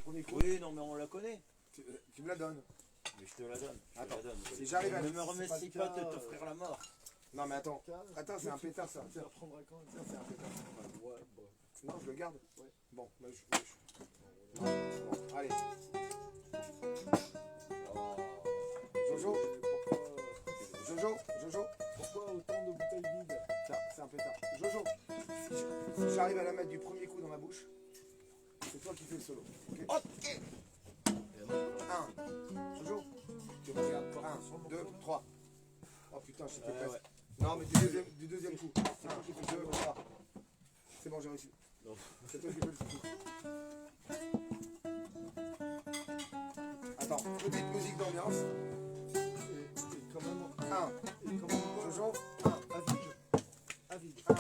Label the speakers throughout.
Speaker 1: du premier coup.
Speaker 2: Oui, non, mais on la connaît.
Speaker 1: Tu me la donnes.
Speaker 2: Mais je te la donne. Je te
Speaker 1: Attends,
Speaker 2: la donne.
Speaker 1: si j'arrive à...
Speaker 2: Ne me remercie
Speaker 3: c'est
Speaker 2: pas
Speaker 3: pas
Speaker 2: de
Speaker 3: le cas,
Speaker 2: t'offrir la mort.
Speaker 1: Non mais attends, attends, c'est un pétard ça.
Speaker 3: Tu apprendras quand même.
Speaker 1: Ça, c'est un pétard.
Speaker 3: Ouais, bon.
Speaker 1: Non, je le garde.
Speaker 3: Ouais.
Speaker 1: Bon, bah, bon, allez. Jojo, Jojo, Jojo.
Speaker 3: Pourquoi autant de bouteilles vides?
Speaker 1: Tiens, c'est un pétard. Jojo, si j'arrive à la mettre du premier coup dans ma bouche, c'est toi qui fais le solo. Ok. Jojo, tu me regardes. 1, 2, 3. Oh putain, j'étais presque.
Speaker 2: Ouais.
Speaker 1: Non, mais du deuxième coup. 1, 2, 3. C'est bon, j'ai réussi.
Speaker 2: Non.
Speaker 1: C'est toi qui fais le coup. Attends, petite musique d'ambiance.
Speaker 3: Et quand même.
Speaker 1: 1,
Speaker 3: Et quand même.
Speaker 1: Jojo, 1,
Speaker 3: À vide.
Speaker 1: 1,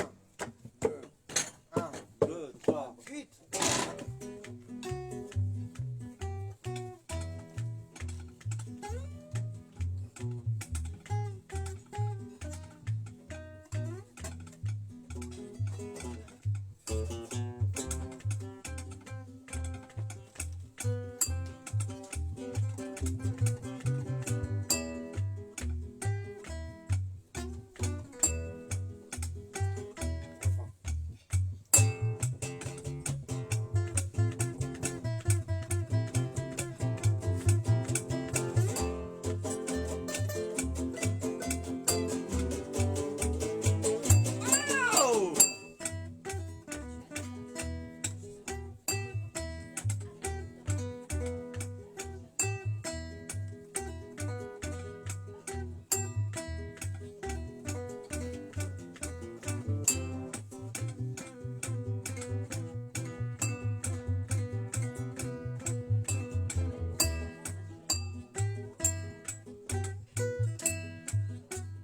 Speaker 1: 2, 1.
Speaker 2: 2, 3, 8.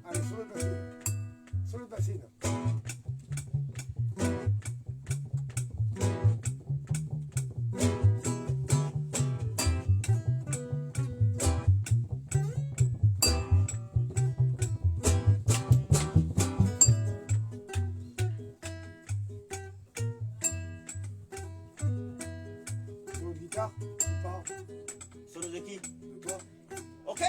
Speaker 1: Allez, sur le bassine. Sur le bassine. Solo de guitare ou pas?
Speaker 2: Solo de qui?
Speaker 1: De toi?
Speaker 2: Ok.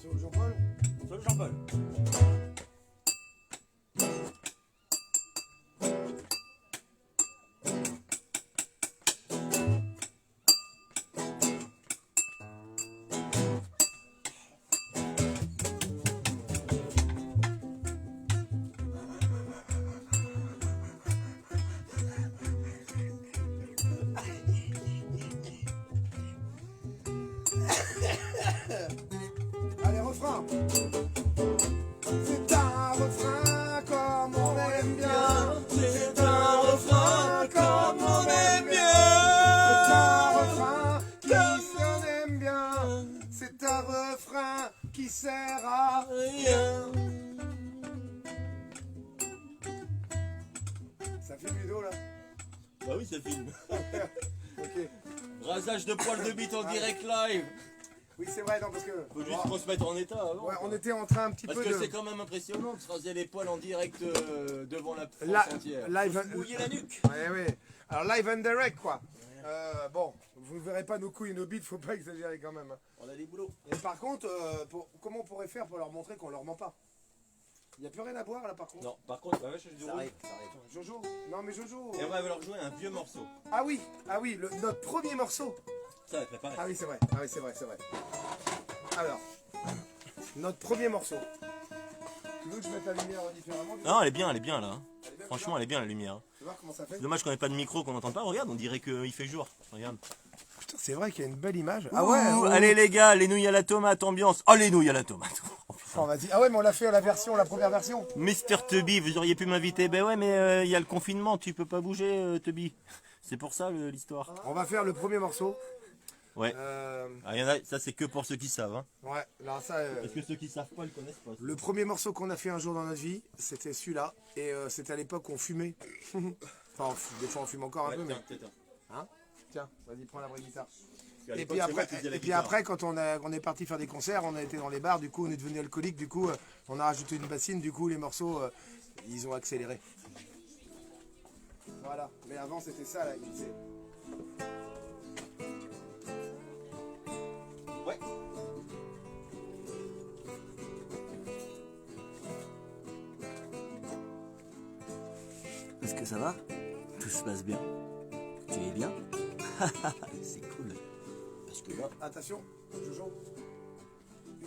Speaker 1: Solo Jean-Paul?
Speaker 2: Solo Jean-Paul.
Speaker 1: Allez, refrain. C'est un refrain comme on aime bien.
Speaker 2: C'est un refrain comme on aime
Speaker 1: C'est un
Speaker 2: bien.
Speaker 1: refrain qui s'en aime bien. C'est un refrain qui sert à...
Speaker 2: Rien.
Speaker 1: Ça fait Ludo là.
Speaker 2: Bah oui, ça filme.
Speaker 1: Ok.
Speaker 2: Rasage de poils de bite en direct live.
Speaker 1: Oui, c'est vrai, non, parce que...
Speaker 2: Faut juste qu'on se mette en état avant.
Speaker 1: Ouais, on était en train un petit
Speaker 2: Parce
Speaker 1: peu
Speaker 2: que
Speaker 1: de...
Speaker 2: c'est quand même impressionnant de se raser les poils en direct devant la France
Speaker 1: La-
Speaker 2: entière.
Speaker 1: live-
Speaker 2: Faut se mouiller la nuque.
Speaker 1: Ouais, ouais. Alors, live and direct, quoi. Bon, vous ne verrez pas nos couilles et nos bites, faut pas exagérer quand même.
Speaker 2: On a des boulots.
Speaker 1: Et par contre, comment on pourrait faire pour leur montrer qu'on leur ment pas? Il n'y a plus rien à boire là par contre.
Speaker 2: Non, par contre, la vache du
Speaker 4: Ça
Speaker 2: rouge.
Speaker 4: arrive, ça arrive.
Speaker 1: Jojo? Non mais Jojo.
Speaker 2: Et on va leur jouer un vieux morceau.
Speaker 1: Ah oui, notre premier morceau.
Speaker 2: Ça va être préparé.
Speaker 1: Ah oui, c'est vrai. Ah oui, c'est vrai, c'est vrai. Alors, notre premier morceau. Tu veux que je mette la lumière différemment?
Speaker 5: Non, elle est bien là. hein.
Speaker 1: Elle est bien,
Speaker 5: Franchement, elle est bien la lumière.
Speaker 1: tu vois comment ça fait?
Speaker 5: C'est dommage qu'on ait pas de micro, qu'on n'entende pas. Regarde, on dirait qu'il fait jour. Regarde.
Speaker 1: Putain, c'est vrai qu'il y a une belle image.
Speaker 5: Ah ouais. Allez les gars, les nouilles à la tomate, ambiance. Oh les nouilles à la tomate.
Speaker 1: Oh, vas-y. Ah ouais, mais on l'a fait à la première version.
Speaker 5: Mister Tubby, vous auriez pu m'inviter. Ben ouais, mais il y a le confinement, tu peux pas bouger, Tubby. C'est pour ça l'histoire.
Speaker 1: On va faire le premier morceau.
Speaker 5: Ouais. Ah, y en a, ça c'est que pour ceux qui savent. Hein.
Speaker 1: Ouais, alors ça...
Speaker 5: Parce que ceux qui savent pas, ils connaissent pas.
Speaker 1: Le premier morceau qu'on a fait un jour dans notre vie, c'était celui-là. Et c'était à l'époque où on fumait. Enfin, des fois on fume encore un peu, mais... Hein? Tiens, vas-y, prends la vraie guitare. Et puis après, quand on est parti faire des concerts, on a été dans les bars, du coup on est devenu alcoolique, du coup on a rajouté une bassine, du coup les morceaux, ils ont accéléré. Voilà, mais avant c'était ça là, tu sais.
Speaker 2: Ouais.
Speaker 5: Est-ce que ça va? Tout se passe bien? Tu es bien? C'est cool.
Speaker 2: Parce que là,
Speaker 1: Attention, Jojo.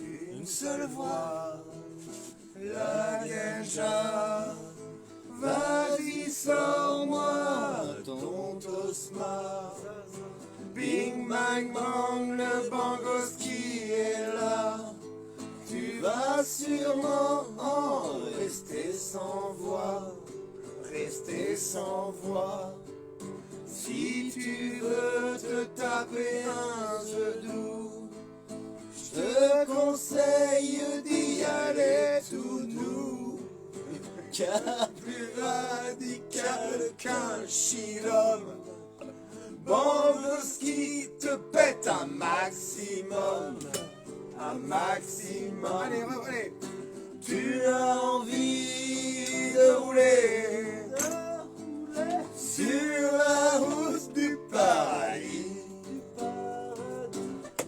Speaker 1: Une seule voix, la Genja. Vas-y, sors-moi ton tosma. Bing, bang, bang, le bangoski est là. Tu vas sûrement en rester sans voix. Rester sans voix. Si tu veux te taper un jeu doux, je te conseille d'y aller tout doux. Car plus radical qu'un chilhomme, Bangoski te pète un maximum. Un maximum. Allez, allez. Tu as envie de rouler sur la route du paradis.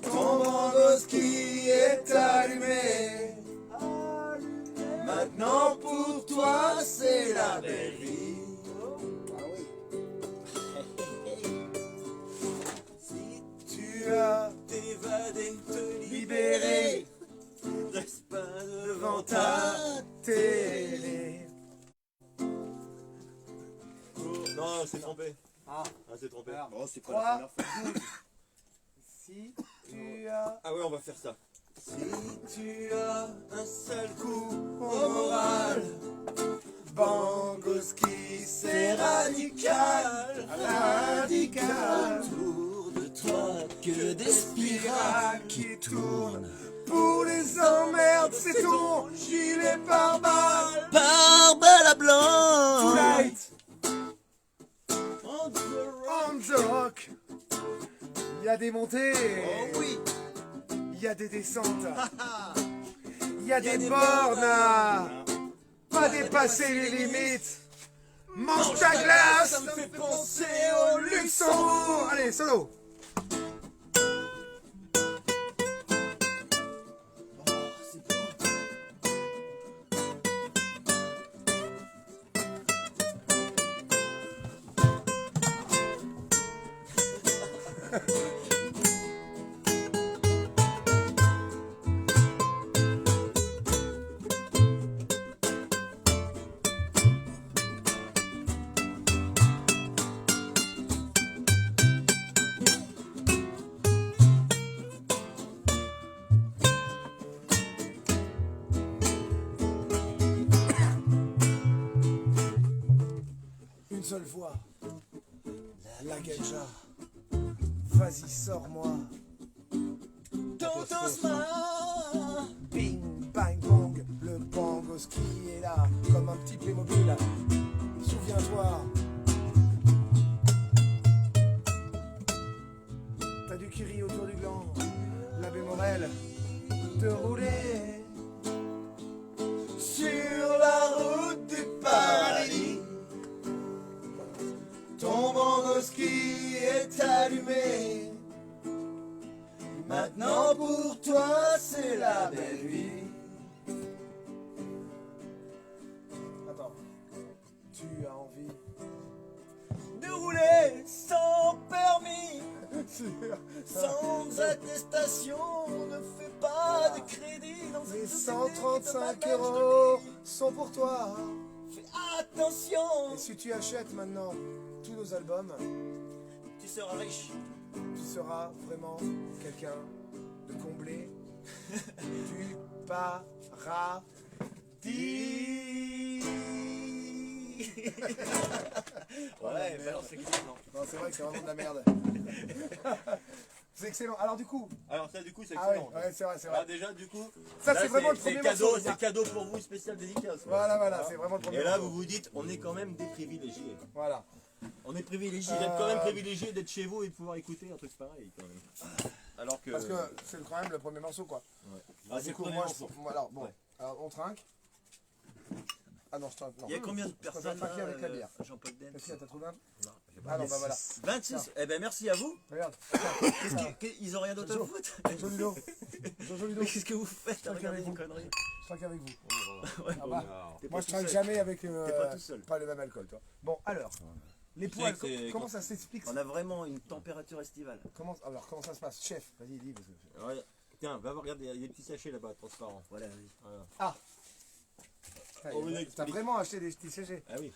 Speaker 1: Ton Bangoski est allumé. Maintenant pour toi c'est la belle vie. Si tu as t'évadé, te libérer, reste pas devant ta télé.
Speaker 5: Non, c'est trompé.
Speaker 1: Ah,
Speaker 5: c'est trompé.
Speaker 2: oh, c'est pas
Speaker 1: 3,
Speaker 2: la première fois.
Speaker 1: 12. Si tu as...
Speaker 2: Ah ouais, on va faire ça.
Speaker 1: Si tu as un seul coup au moral, Bangoski c'est radical, radical.
Speaker 5: Autour de toi que des
Speaker 1: Spirale qui tourne, pour les emmerdes c'est ton gilet pare-balles.
Speaker 5: par balle à blanc.
Speaker 1: Tonight,
Speaker 2: On
Speaker 1: on the rock. Il y a des montées,
Speaker 2: Oh oui.
Speaker 1: il y a des descentes, il y a des bornes à pas dépasser les limites. Mange ta glace,
Speaker 2: Ça me fait penser
Speaker 1: au Luxembourg. Allez, solo.
Speaker 2: c'est beau.
Speaker 1: Une seule fois, la Genja. Vas-y, sors-moi.
Speaker 2: Totosma.
Speaker 1: Bing, bang, bong, le Bangoski est là, comme un petit Playmobil. Souviens-toi. T'as du kiri autour du gland, la bémorelle, de rouler sur la route du paradis. Ton Bangoski est allumé. Maintenant pour toi c'est la belle vie. Attends. Tu as envie
Speaker 2: De rouler sans permis, sans attestation, on ne fait pas de crédit dans
Speaker 1: Les
Speaker 2: cette
Speaker 1: 135
Speaker 2: société de
Speaker 1: € sont pour toi.
Speaker 2: Fais attention,
Speaker 1: Et si tu achètes maintenant tous nos albums,
Speaker 2: tu seras riche.
Speaker 1: tu seras vraiment quelqu'un de comblé du paradis.
Speaker 2: Ouais, balance excellent.
Speaker 1: Non, c'est vrai que c'est vraiment de la merde. C'est excellent. Alors du coup,
Speaker 2: Alors ça du coup c'est
Speaker 1: ah ouais,
Speaker 2: excellent.
Speaker 1: ouais, c'est vrai, c'est
Speaker 2: Ah
Speaker 1: vrai.
Speaker 2: déjà du coup,
Speaker 1: Ça
Speaker 2: là,
Speaker 1: c'est vraiment le premier
Speaker 2: cadeau,
Speaker 1: morceau.
Speaker 2: c'est cadeau pour vous, spécial dédicace. quoi.
Speaker 1: Voilà, voilà, c'est vraiment le premier
Speaker 2: Et là
Speaker 1: morceau.
Speaker 2: vous vous dites, on est quand même des privilégiés.
Speaker 1: Voilà.
Speaker 2: On est privilégiés, vous êtes quand même privilégiés d'être chez vous et de pouvoir écouter un truc pareil quand même. Alors que...
Speaker 1: Parce que c'est quand même le premier morceau quoi.
Speaker 2: Ouais.
Speaker 1: Ah,
Speaker 2: c'est
Speaker 1: du
Speaker 2: le
Speaker 1: coup,
Speaker 2: premier
Speaker 1: moi,
Speaker 2: morceau.
Speaker 1: alors bon,
Speaker 2: Ouais.
Speaker 1: alors, on trinque. Ah non, je trinque, non.
Speaker 2: Il y a combien de
Speaker 1: Je préfère
Speaker 2: personnes
Speaker 1: trinquer
Speaker 2: là,
Speaker 1: avec la bière.
Speaker 2: Jean-Paul Den?
Speaker 1: Qu'est-ce qu'il y a, t'as trouvé un?
Speaker 2: Non, j'ai pas.
Speaker 1: Ah non, bah voilà.
Speaker 2: 26. Eh ben merci à vous.
Speaker 1: Regarde.
Speaker 2: Ils ont rien d'autre à
Speaker 1: Jojo.
Speaker 2: foutre.
Speaker 1: Jojo Ludo. Jojo Ludo.
Speaker 2: Mais qu'est-ce que vous faites?
Speaker 1: trinque
Speaker 2: Regardez
Speaker 1: avec
Speaker 2: les
Speaker 1: vous.
Speaker 2: conneries.
Speaker 1: Je trinque avec vous.
Speaker 2: Ouais,
Speaker 1: Ah
Speaker 2: bon,
Speaker 1: bah,
Speaker 2: t'es
Speaker 1: moi
Speaker 2: pas
Speaker 1: je
Speaker 2: tout
Speaker 1: trinque
Speaker 2: seul.
Speaker 1: jamais avec
Speaker 2: T'es pas tout seul.
Speaker 1: pas le même alcool, toi. Bon, alors, les
Speaker 2: Tu sais
Speaker 1: poils,
Speaker 2: que c'est-
Speaker 1: comment ça s'explique
Speaker 2: On a vraiment une température estivale.
Speaker 1: alors, comment ça se passe? Chef, vas-y, dis. Parce que...
Speaker 2: Ouais. Tiens, va voir, regarde, il y a des petits sachets là-bas, transparents. Voilà, vas-y. Voilà.
Speaker 1: Ah,
Speaker 2: On vous
Speaker 1: t'as
Speaker 2: explique.
Speaker 1: vraiment acheté des petits CG?
Speaker 2: Ah oui.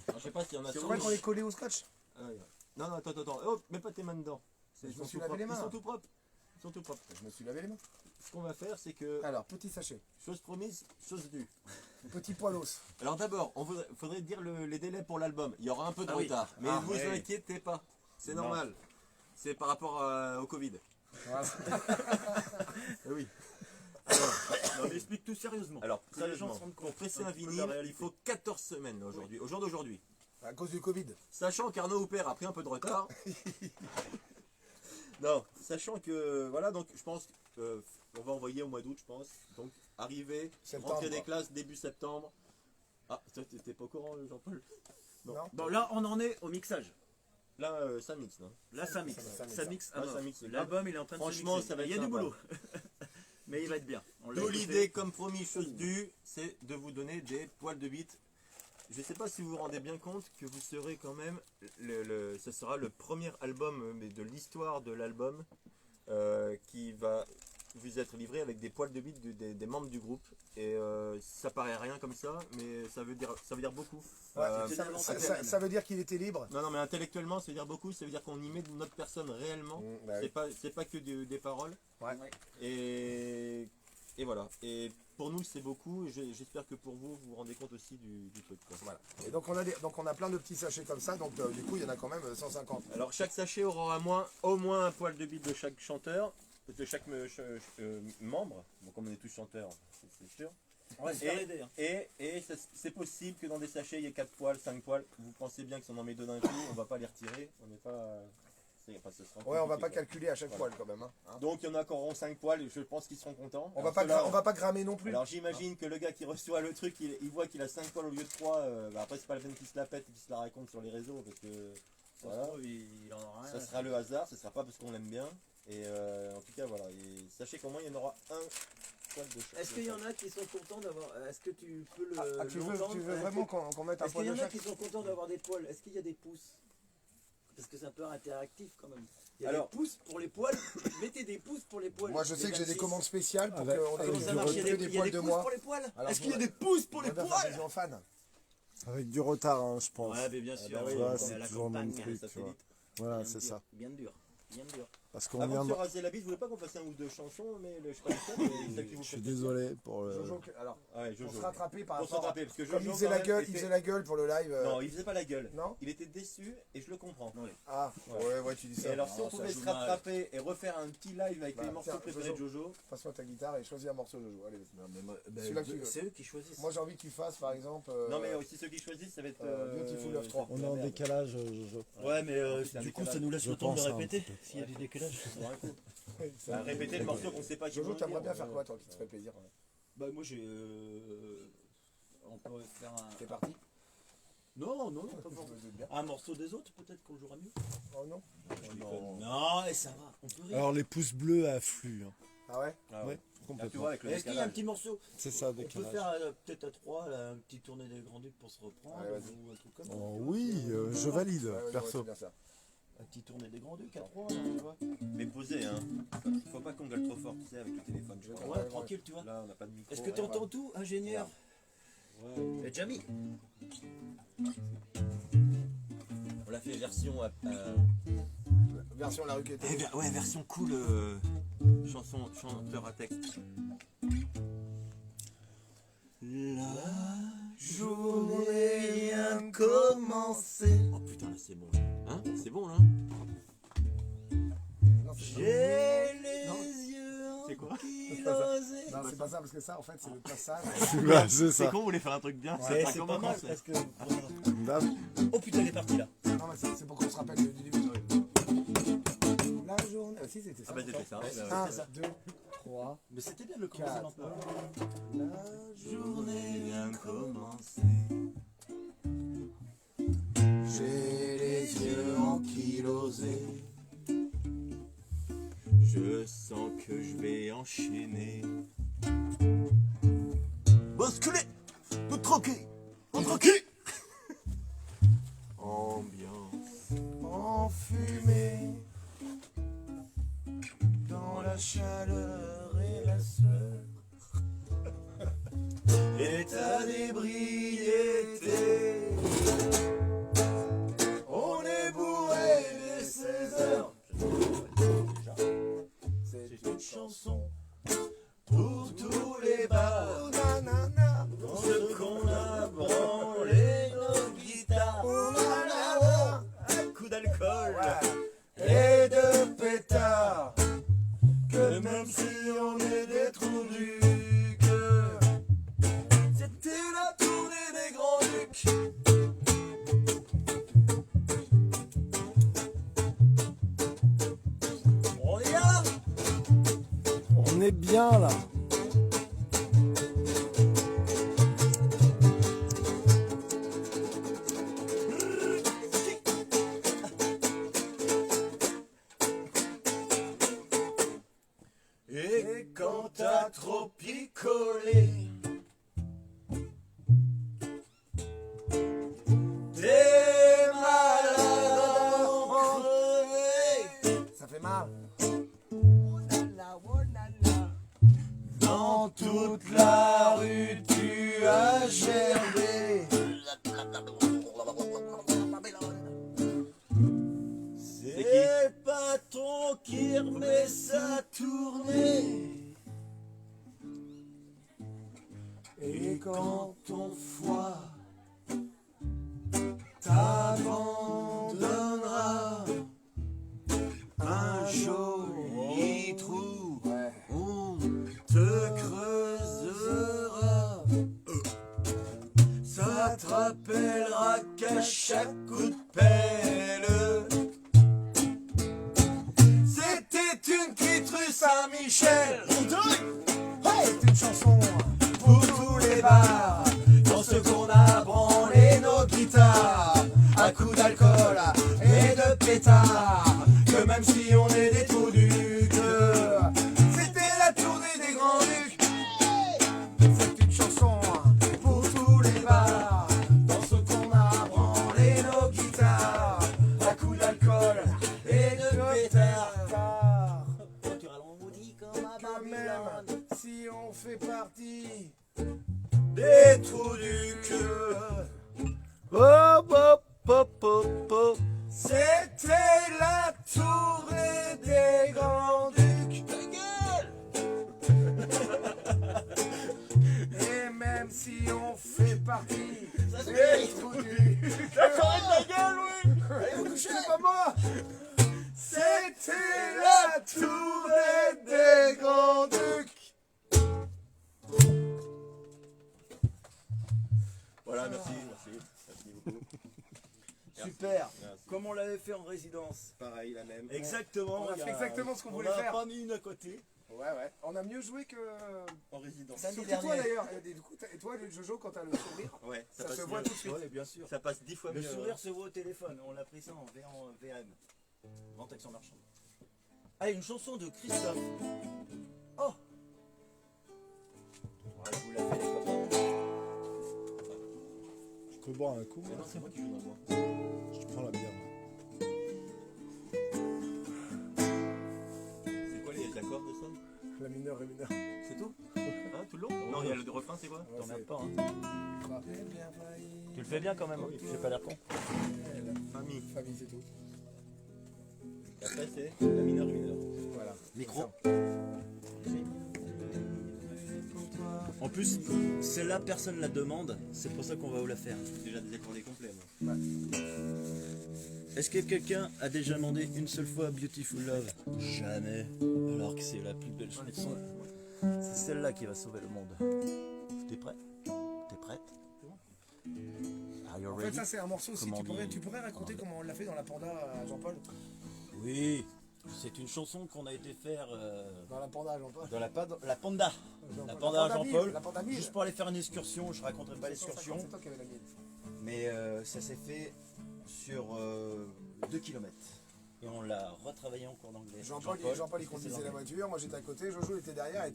Speaker 2: Alors, je sais pas s'il y en a
Speaker 1: C'est
Speaker 2: sur
Speaker 1: vrai
Speaker 2: nous.
Speaker 1: qu'on les collait au scotch?
Speaker 2: Ah, ouais. Non, non, attends. Oh, mets pas tes mains dedans.
Speaker 1: Je
Speaker 2: Ils
Speaker 1: me
Speaker 2: sont
Speaker 1: suis
Speaker 2: tout
Speaker 1: lavé
Speaker 2: propres.
Speaker 1: les mains.
Speaker 2: Ils sont tout propres. Ils sont tout propres.
Speaker 1: Je me suis lavé les mains.
Speaker 2: Ce qu'on va faire, c'est que,
Speaker 1: Alors, petit sachet,
Speaker 2: chose promise, chose due.
Speaker 1: petit poilos.
Speaker 2: Alors d'abord, faudrait dire les délais pour l'album. Il y aura un peu de
Speaker 5: Ah oui.
Speaker 2: retard. Mais
Speaker 1: Ah,
Speaker 2: vous
Speaker 1: oui.
Speaker 2: inquiétez pas. C'est
Speaker 5: Non.
Speaker 2: normal. C'est par rapport au Covid.
Speaker 1: Voilà.
Speaker 2: Oui.
Speaker 5: Non, mais explique tout sérieusement.
Speaker 2: Alors,
Speaker 5: Que les gens
Speaker 2: sérieusement,
Speaker 5: se rendent
Speaker 2: pour
Speaker 5: compte
Speaker 2: presser
Speaker 5: un
Speaker 2: un
Speaker 5: petit peu de
Speaker 2: vinyle,
Speaker 5: la
Speaker 2: il
Speaker 5: réalité.
Speaker 2: faut 14 semaines aujourd'hui, au jour d'aujourd'hui.
Speaker 1: À cause du Covid.
Speaker 2: Sachant qu'Arnaud Houpert a pris un peu de retard. Non, sachant que, voilà, donc je pense qu'on va envoyer au mois d'août, je pense. Donc, arriver,
Speaker 1: Septembre.
Speaker 2: rentrée des classes début septembre. Ah, toi, t'étais pas au courant, Jean-Paul?
Speaker 1: Non.
Speaker 5: Bon, là, on en est au mixage.
Speaker 2: Là, ça mixe, non?
Speaker 5: Là, ça mixe.
Speaker 1: Ça mixe.
Speaker 5: à
Speaker 2: Ouais,
Speaker 5: mort.
Speaker 2: ça mixe.
Speaker 5: L'album, il est en train de se
Speaker 2: Franchement,
Speaker 5: mixer.
Speaker 2: ça va être
Speaker 5: Il y a du
Speaker 2: sympa.
Speaker 5: boulot. Mais il va être bien. On l'a
Speaker 2: D'où
Speaker 5: écouté.
Speaker 2: l'idée, comme promis, chose due, c'est de vous donner des poils de bite. Je ne sais pas si vous vous rendez bien compte que vous serez quand même, ce sera le premier album mais de l'histoire de l'album qui va vous être livré avec des poils de bite des membres du groupe. Et ça paraît rien comme ça, mais ça veut dire beaucoup.
Speaker 1: Ouais,
Speaker 2: Euh,
Speaker 1: ça veut dire qu'il était libre.
Speaker 2: non, mais intellectuellement, ça veut dire beaucoup. Ça veut dire qu'on y met de notre personne réellement.
Speaker 1: Bah oui.
Speaker 2: C'est pas que des paroles.
Speaker 1: Ouais.
Speaker 2: Et voilà. Et pour nous, c'est beaucoup. Et j'espère que pour vous, vous vous rendez compte aussi du truc. Quoi.
Speaker 1: Voilà. Et donc on a plein de petits sachets comme ça, donc du coup il y en a quand même 150.
Speaker 2: Alors, chaque sachet aura au moins un poil de bite de chaque chanteur, de chaque membre. Bon, comme on est tous chanteurs, c'est sûr.
Speaker 5: On va se faire aider. Hein.
Speaker 2: Et c'est possible que dans des sachets, il y ait 4 poils, 5 poils. Vous pensez bien que si on en met 2 d'un coup, on va pas les retirer. On n'est pas. Ce sera
Speaker 1: Ouais, on va
Speaker 2: compliqué,
Speaker 1: pas
Speaker 2: quoi.
Speaker 1: calculer à chaque
Speaker 2: Voilà.
Speaker 1: poil quand même. Hein.
Speaker 2: Donc, il y en a qui auront 5 poils et je pense qu'ils seront contents.
Speaker 1: On
Speaker 2: Alors,
Speaker 1: va
Speaker 2: ceux-là,
Speaker 1: on va pas grammer non plus.
Speaker 2: Alors j'imagine que le gars qui reçoit le truc, il voit qu'il a 5 poils au lieu de 3. Après, c'est pas le peine qu'il se la pète et qu'il se la raconte sur les réseaux parce que
Speaker 5: Ça
Speaker 2: voilà,
Speaker 5: se trouve, il en aura rien.
Speaker 2: ça sera le hasard, ce sera pas parce qu'on l'aime bien. Et en tout cas, voilà. Et sachez qu'au moins il y en aura un poil de chaque.
Speaker 5: Est-ce qu'il y en a qui sont contents d'avoir. Est-ce que tu peux le.
Speaker 1: Ah, tu veux
Speaker 5: l'entendre?
Speaker 1: vraiment qu'on mette un
Speaker 5: Est-ce qu'il
Speaker 1: poil
Speaker 5: y
Speaker 1: de
Speaker 5: en a
Speaker 1: chaque?
Speaker 5: qui sont contents d'avoir des poils? Est-ce qu'il y a des pouces? Parce que c'est un peu interactif quand même. Il y a
Speaker 2: Alors-
Speaker 5: des pouces pour les poils. Mettez des pouces pour les poils.
Speaker 1: Moi je sais
Speaker 5: Les
Speaker 1: que j'ai des
Speaker 5: 26.
Speaker 1: commandes spéciales pour
Speaker 3: Avec-
Speaker 1: qu'on ait
Speaker 5: Comment ça marche? Il y a
Speaker 1: que
Speaker 5: des,
Speaker 1: des
Speaker 5: il y a
Speaker 1: poils
Speaker 5: des
Speaker 1: de
Speaker 5: pouces
Speaker 1: moi.
Speaker 5: pour les poils?
Speaker 1: Alors,
Speaker 5: Est-ce qu'il y a des pouces pour les
Speaker 1: On va faire
Speaker 5: poils?
Speaker 1: plaisir aux fans.
Speaker 3: Avec du retard, hein, je pense.
Speaker 5: Ouais, mais bien sûr.
Speaker 2: bah oui,
Speaker 5: on
Speaker 3: Voilà,
Speaker 5: est
Speaker 3: c'est
Speaker 5: à la
Speaker 3: toujours le même
Speaker 5: campagne.
Speaker 3: truc,
Speaker 2: ça
Speaker 3: tu
Speaker 2: fait
Speaker 3: vois.
Speaker 2: vite.
Speaker 3: Voilà,
Speaker 5: Bien
Speaker 3: c'est
Speaker 5: dur,
Speaker 3: ça.
Speaker 5: Bien dur. Bien dur.
Speaker 3: Parce qu'on
Speaker 2: Avant
Speaker 3: vient
Speaker 2: de
Speaker 3: de...
Speaker 2: se raser la bite, je voulais pas qu'on fasse un ou deux chansons, mais je sais pas ça, mais c'est ça qui vous
Speaker 3: Je suis
Speaker 2: fait
Speaker 3: désolé pour le...
Speaker 1: Jojo, alors
Speaker 2: plaisir. Ouais,
Speaker 1: on
Speaker 2: Jojo.
Speaker 1: se rattraper par
Speaker 2: Pour se
Speaker 1: rapport à...
Speaker 2: rattraper, parce que
Speaker 1: Comme
Speaker 2: Jojo,
Speaker 1: il faisait
Speaker 2: quand
Speaker 1: la
Speaker 2: même,
Speaker 1: gueule,
Speaker 2: était-
Speaker 1: il faisait la gueule pour le live.
Speaker 2: Non, il faisait pas la gueule.
Speaker 1: Non.
Speaker 2: Il était déçu et je le comprends.
Speaker 1: Ah, ouais, tu dis
Speaker 2: Et
Speaker 1: ça.
Speaker 2: alors, si on
Speaker 5: ça
Speaker 2: pouvait
Speaker 5: joue
Speaker 2: se
Speaker 5: mal.
Speaker 2: rattraper et refaire un petit live avec
Speaker 1: Bah,
Speaker 2: les morceaux
Speaker 1: tiens,
Speaker 2: préférés de Jojo,
Speaker 1: Passe-moi ta guitare et choisis un morceau Jojo. Allez, vas-y. Celui-là que tu veux.
Speaker 5: C'est eux qui choisissent.
Speaker 1: Moi j'ai envie qu'il fasse par exemple.
Speaker 2: non mais aussi ceux qui choisissent, ça va être
Speaker 1: Beautiful Love 3.
Speaker 3: On est en décalage, Jojo.
Speaker 5: Ouais, mais
Speaker 2: c'est un
Speaker 5: du coup,
Speaker 2: décalage.
Speaker 5: ça nous laisse
Speaker 3: Je
Speaker 5: le temps de
Speaker 3: pense, hein,
Speaker 5: répéter.
Speaker 3: peut-être.
Speaker 5: S'il y a du décalage.
Speaker 2: Bah, répéter le morceau qu'on sait pas qui
Speaker 1: Jojo,
Speaker 2: veut
Speaker 1: t'aimerais
Speaker 2: dire,
Speaker 1: bien faire quoi toi qui te ferait plaisir?
Speaker 5: Bah, moi, j'ai. On peut faire un.
Speaker 1: T'es parti?
Speaker 5: Non, non, pas
Speaker 1: Je
Speaker 5: forcément.
Speaker 1: me doute bien.
Speaker 5: Un morceau des autres, peut-être qu'on le jouera mieux.
Speaker 1: Oh non?
Speaker 5: Non, et ça va. On peut rire.
Speaker 3: Alors les pouces bleus affluent. Hein.
Speaker 1: Ah ouais?
Speaker 2: Ah ouais.
Speaker 3: Ouais,
Speaker 2: Là, tu
Speaker 3: complètement.
Speaker 2: vois avec le
Speaker 5: Est-ce qu'il y a un
Speaker 2: décalage.
Speaker 5: petit morceau?
Speaker 3: C'est ça,
Speaker 5: On peut
Speaker 3: décalage.
Speaker 5: faire peut-être à 3, là, un petit tournée des Grands Ducs pour se reprendre.
Speaker 1: Allez, vas-y.
Speaker 5: Ou un truc comme ça.
Speaker 3: Oh, oui, je valide,
Speaker 1: Ouais, ouais,
Speaker 3: perso.
Speaker 1: c'est bien ça.
Speaker 5: Un petit tournée des Grands Ducs à 3, tu vois.
Speaker 2: Mais posé, hein. Faut pas qu'on gueule trop fort, tu sais, avec le téléphone. je crois.
Speaker 5: Ouais, tranquille, tu vois.
Speaker 2: Là, on n'a pas de micro.
Speaker 5: Est-ce que tu entends tout, ingénieur?
Speaker 2: Ouais.
Speaker 5: Et Jamie?
Speaker 2: On l'a fait version.
Speaker 1: Version La Rue Quétaine.
Speaker 2: Ouais, version cool. Chanteur à texte.
Speaker 5: La
Speaker 2: journée vient de commencer. Oh putain, là c'est bon. Hein? C'est bon là?
Speaker 1: Non, c'est
Speaker 2: J'ai les yeux
Speaker 1: pas ça.
Speaker 2: ankylosés.
Speaker 1: Non, c'est pas ça, parce que ça, en fait, c'est le passage.
Speaker 3: Ouais, c'est
Speaker 2: C'est
Speaker 3: ça.
Speaker 2: con, vous voulez faire un truc bien?
Speaker 3: Ouais,
Speaker 2: Ça
Speaker 3: c'est
Speaker 2: commence,
Speaker 3: pas mal
Speaker 2: ça.
Speaker 3: parce que.
Speaker 5: Oh putain, il est parti là.
Speaker 1: Non, mais c'est pour qu'on se rappelle du début. La journée. Ah, si, c'était ça.
Speaker 2: Ah bah c'était ça. Ouais,
Speaker 1: 1, 2, 3.
Speaker 5: Mais c'était bien de le commencer
Speaker 1: 4.
Speaker 5: lentement.
Speaker 1: La
Speaker 2: journée vient de commencer.
Speaker 1: J'ai les yeux
Speaker 2: ankylosés. Je sens que je vais enchaîner. Basculer, nous troquer, entroquer. Ambiance enfumée dans la chaleur et la sueur. État d'ébriété. On est bourré dès 16h. C'est une chanson pour tous les bars. Dans ce qu'on a branlé nos guitares. Un coup d'alcool et de pétard. Que même si on est des trous du cœur, c'était la tournée des Grands Ducs. On y va.
Speaker 3: On est bien là.
Speaker 2: Et quand t'as trop picolé, t'es malade en crevé.
Speaker 1: Ça fait mal.
Speaker 2: Dans toute la rue tu as gerbé. C'est le patron qui remet sa tournée. Et quand ton foie t'abandonnera, un joli trou on te creusera. Ça te rappellera qu'à chaque coup de pelle, c'était une petite rue Saint-Michel.
Speaker 1: C'est une chanson.
Speaker 2: Pour tous les bars, dans ce qu'on a branlé nos guitares, à coups d'alcool et de pétard, que même si on est des trous du cœur, c'était la tournée des Grands Ducs.
Speaker 1: C'est une chanson.
Speaker 2: Pour tous les bars, dans ce qu'on a branlé nos guitares, à coups d'alcool et de pétard.
Speaker 5: Tu ralentis comme à
Speaker 1: Quand
Speaker 5: Babylone.
Speaker 1: même, si on fait partie.
Speaker 2: Des trous du cœur.
Speaker 3: Hop, hop, hop, hop, hop.
Speaker 2: C'était la tournée des Grands Ducs.
Speaker 1: Et même si on fait partie.
Speaker 2: Des trous du cœur. La gueule, oui.
Speaker 1: C'est pas moi.
Speaker 2: C'était la tournée des Grands Ducs. Voilà, merci beaucoup.
Speaker 5: Super. Comme on l'avait fait en résidence.
Speaker 2: Pareil, la même.
Speaker 5: Exactement.
Speaker 1: On a fait exactement ce qu'on voulait faire.
Speaker 5: On n'a pas mis une à côté.
Speaker 1: Ouais. On a mieux joué que.
Speaker 2: En résidence.
Speaker 5: Samedi
Speaker 1: Surtout toi
Speaker 5: dernier.
Speaker 1: d'ailleurs. Et du coup, et toi, Jojo, quand t'as le sourire,
Speaker 2: Ouais,
Speaker 1: ça se voit tout de suite.
Speaker 5: Oui, bien sûr.
Speaker 2: Ça passe 10 fois
Speaker 5: Le
Speaker 2: mieux.
Speaker 5: sourire se voit au téléphone. On a pris ça en VM. Vente action marchande. Ah, une chanson de Christophe. Oh. Ouais, je vous la fais les copains.
Speaker 3: Je peux boire un coup,
Speaker 5: Mais
Speaker 3: moi.
Speaker 5: non, c'est moi qui joue dans le bois.
Speaker 3: Je prends la bière.
Speaker 2: C'est quoi les accords de ça?
Speaker 1: La mineur et mineur.
Speaker 5: C'est tout?
Speaker 2: Hein, tout le long? Non, il y a le refrain, c'est quoi?
Speaker 5: T'emmerdes pas, hein.
Speaker 1: Bah,
Speaker 5: Tu le fais bien quand même, hein. J'ai pas l'air con.
Speaker 2: Famille.
Speaker 1: famille, c'est tout.
Speaker 2: Et après, c'est la mineure et mineur.
Speaker 1: Voilà.
Speaker 5: Micro. En plus, celle-là, personne la demande. C'est pour ça qu'on va vous la faire.
Speaker 2: Déjà des accordés complets, moi.
Speaker 5: Est-ce que quelqu'un a déjà demandé une seule fois Beautiful Love? Jamais. Alors que c'est la plus belle chanson. C'est celle-là qui va sauver le monde. T'es prêt? T'es prête? Are you
Speaker 1: En
Speaker 5: ready?
Speaker 1: fait, ça, c'est un morceau aussi.
Speaker 5: Comment
Speaker 1: Tu pourrais raconter comment on l'a fait dans la Panda à Jean-Paul?
Speaker 5: Oui, c'est une chanson qu'on a été faire
Speaker 1: Dans la Panda à Jean-Paul.
Speaker 5: dans la Panda. La
Speaker 1: Jean-Paul.
Speaker 5: Panda à Jean-Paul.
Speaker 1: La Panda 1000.
Speaker 5: Juste pour aller faire une excursion. Je raconterai pas l'excursion.
Speaker 1: C'est toi qui avais la mienne.
Speaker 5: Mais ça s'est fait sur 2 km. Et on l'a retravaillé en cours d'anglais.
Speaker 1: Jean-Paul, il conduisait la voiture, moi j'étais à côté, Jojo était derrière et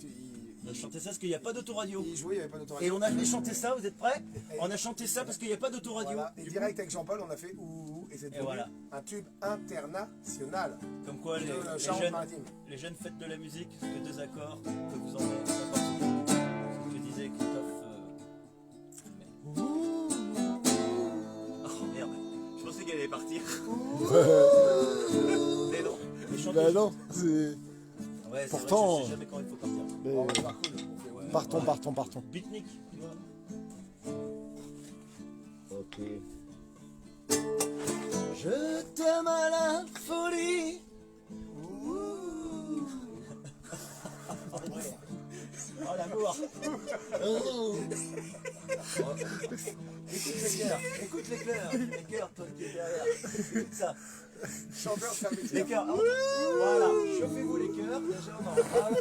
Speaker 5: On a chanté ça parce qu'il n'y a pas d'autoradio.
Speaker 1: il jouait, il n'y avait pas d'autoradio.
Speaker 5: Et on a fait chanter ça, vous êtes prêts? On a chanté ça parce qu'il n'y a pas d'autoradio.
Speaker 1: Voilà. Et
Speaker 5: Du
Speaker 1: direct avec Jean-Paul, on a fait ouh, et c'est devenu
Speaker 5: voilà.
Speaker 1: un tube international.
Speaker 5: coup, comme quoi
Speaker 1: De la Charente-Maritime.
Speaker 5: les jeunes fêtes de la musique, que 2 accords, que vous en avez pas partout. C'est ce que disait Christophe.
Speaker 2: Oh merde, je pensais qu'elle allait partir. Mais non.
Speaker 5: Mais chantez-
Speaker 3: Bah non, c'est...
Speaker 5: Ouais, c'est
Speaker 3: pourtant-
Speaker 5: vrai que je sais jamais quand il faut partir.
Speaker 3: Mais...
Speaker 1: Bon, c'est pas cool. On fait, ouais.
Speaker 3: Partons.
Speaker 5: Beatnik, tu vois.
Speaker 3: Ok.
Speaker 5: Je t'aime à la folie. Oh l'amour. Oh. Écoute les cœurs, toi qui es derrière. Écoute ça.
Speaker 1: Chanteur service.
Speaker 5: Les cœurs. Voilà. Chauffez-vous les cœurs. Déjà on en parle.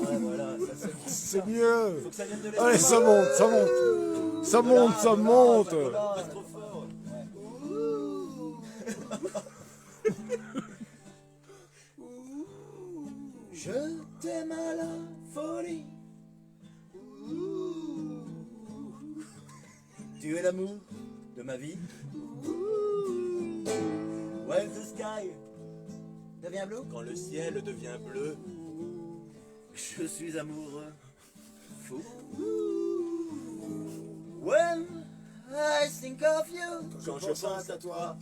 Speaker 5: Ouais, voilà. Ça,
Speaker 3: C'est mieux.
Speaker 5: faut que ça vienne de
Speaker 3: Allez,
Speaker 5: l'estomac.
Speaker 3: ça monte. Ça monte.
Speaker 5: Pas trop fort. Je t'aime à la folie. Tu es l'amour de ma vie. When the sky devient bleu.
Speaker 2: Quand le ciel devient bleu,
Speaker 5: Je suis amoureux, fou. When I think of you,
Speaker 2: quand je pense à toi,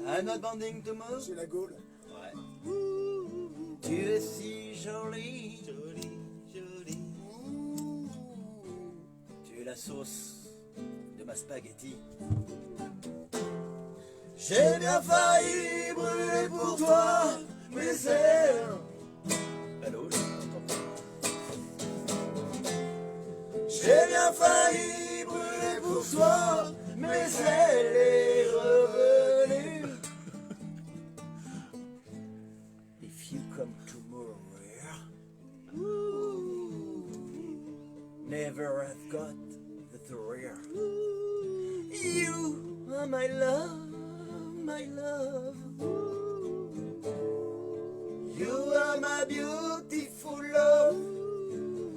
Speaker 5: I'm not bounding to move.
Speaker 1: J'ai la gaule.
Speaker 5: Ouais. Tu es si jolie,
Speaker 2: jolie, jolie.
Speaker 5: tu es la sauce de ma spaghetti. J'ai bien failli brûler pour toi, mais c'est... Allô, j'ai bien failli brûler pour toi, mais elle est revenue. If you come tomorrow, never have got the thrill. You are my love, my love. You are my beautiful love.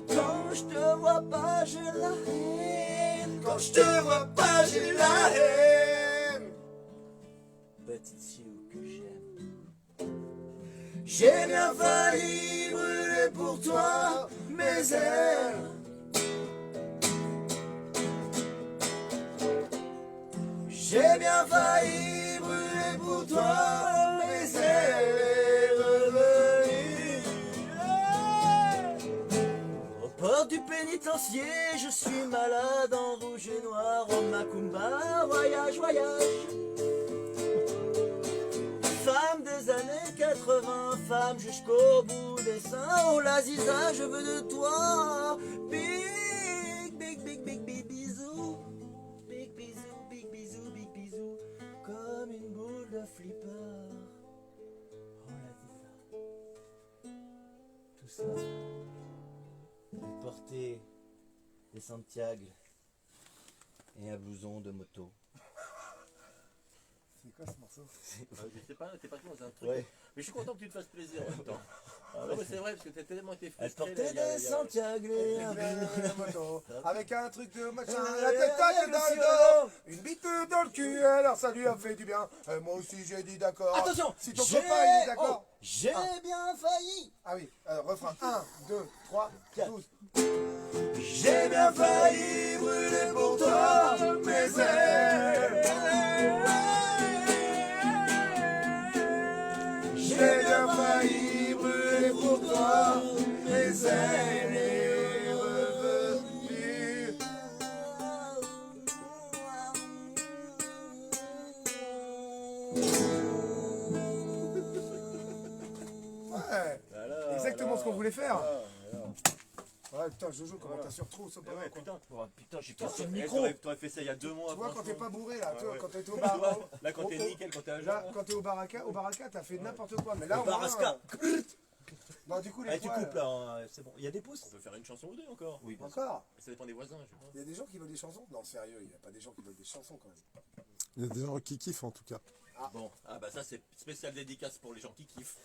Speaker 5: Quand je te vois pas, j'ai la haine. Quand je te vois pas, j'ai la haine. But it's you que j'aime. J'ai bien failli brûler pour toi, mais elle... J'ai bien failli brûler pour toi, mais elle est revenue. Au port du pénitencier, je suis malade en rouge et noir. Oh Macumba, voyage, voyage. Femme des années 80, femme jusqu'au bout des seins. Oh Laziza, je veux de toi. Big, big, big, big, big bisous. Big bisous, big bisous, big bisous. Comme une boule de flipper. Oh Laziza. Tout ça pour porter des Santiago et un blouson de moto.
Speaker 1: C'est quoi ce morceau?
Speaker 2: Je sais pas, t'es parti dans un truc.
Speaker 5: Ouais.
Speaker 2: Mais je suis content que tu te fasses plaisir en même temps. Non, mais c'est vrai, parce que t'as tellement été
Speaker 5: Elle
Speaker 2: frustré.
Speaker 5: portait des Santiago et un
Speaker 1: Avec un truc de machin,
Speaker 5: Ouais,
Speaker 1: la tête taille dans le dos, une bite dans le cul, alors ça lui a fait du bien. Moi aussi j'ai dit d'accord.
Speaker 5: Attention,
Speaker 1: Si ton copain il est d'accord.
Speaker 5: J'ai bien failli.
Speaker 1: Ah oui, refrain 1, 2, 3, 12.
Speaker 5: J'ai bien failli brûler pour toi, mais j'ai bien failli brûler pour toi.
Speaker 1: qu'on voulait faire. Ouais, putain, Jojo, comment t'as sur trop, ça pas
Speaker 2: Ouais,
Speaker 1: quoi.
Speaker 2: putain.
Speaker 5: Oh, putain, j'ai
Speaker 1: Putain,
Speaker 5: cassé
Speaker 1: c'est
Speaker 5: le
Speaker 1: le
Speaker 5: micro.
Speaker 2: T'aurais fait ça il y a 2 mois.
Speaker 1: Tu vois, quand t'es pas bourré, là, tu vois,
Speaker 2: ouais.
Speaker 1: quand t'es au bar.
Speaker 2: Là, quand t'es nickel, quand t'es à
Speaker 1: Là,
Speaker 2: jeun.
Speaker 1: quand t'es au baraka, t'as fait n'importe quoi. Mais là,
Speaker 5: Au
Speaker 1: au moins,
Speaker 5: Barasca.
Speaker 1: Bon, du coup, les
Speaker 5: Allez, tu
Speaker 1: poils,
Speaker 5: coupes là, hein, c'est bon. Il y a des pouces?
Speaker 2: On peut faire une chanson ou deux encore.
Speaker 5: Oui, bien sûr.
Speaker 1: Encore.
Speaker 2: Ça dépend des voisins, je pense.
Speaker 1: Il y a des gens qui veulent des chansons? Non, sérieux, il n'y a pas des gens qui veulent des chansons quand même.
Speaker 3: Il y a des gens qui kiffent en tout cas.
Speaker 2: Bon, ah bah ça c'est spécial dédicace pour les gens qui kiffent.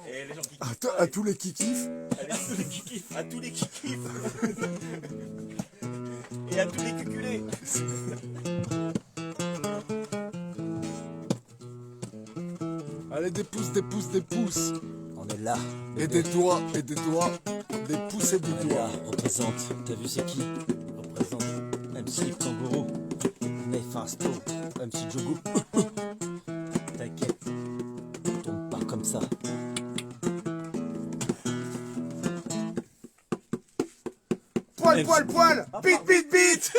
Speaker 2: Et les gens qui
Speaker 3: À,
Speaker 2: kiffent.
Speaker 3: à tous les qui kiffent.
Speaker 2: À tous les qui kiffent. À tous les qui kiffent. Et à tous les cuculés.
Speaker 3: Allez, des pouces, des pouces, des pouces.
Speaker 5: On est là.
Speaker 3: Et des doigts, des pouces et des
Speaker 5: On est
Speaker 3: doigts.
Speaker 5: là, représente. T'as vu c'est qui? Représente. MC Kangourou. Nefasto. MC Jogo. T'inquiète. Tourne pas comme ça.
Speaker 1: Poil, poil, poil! Bite, bite, bite!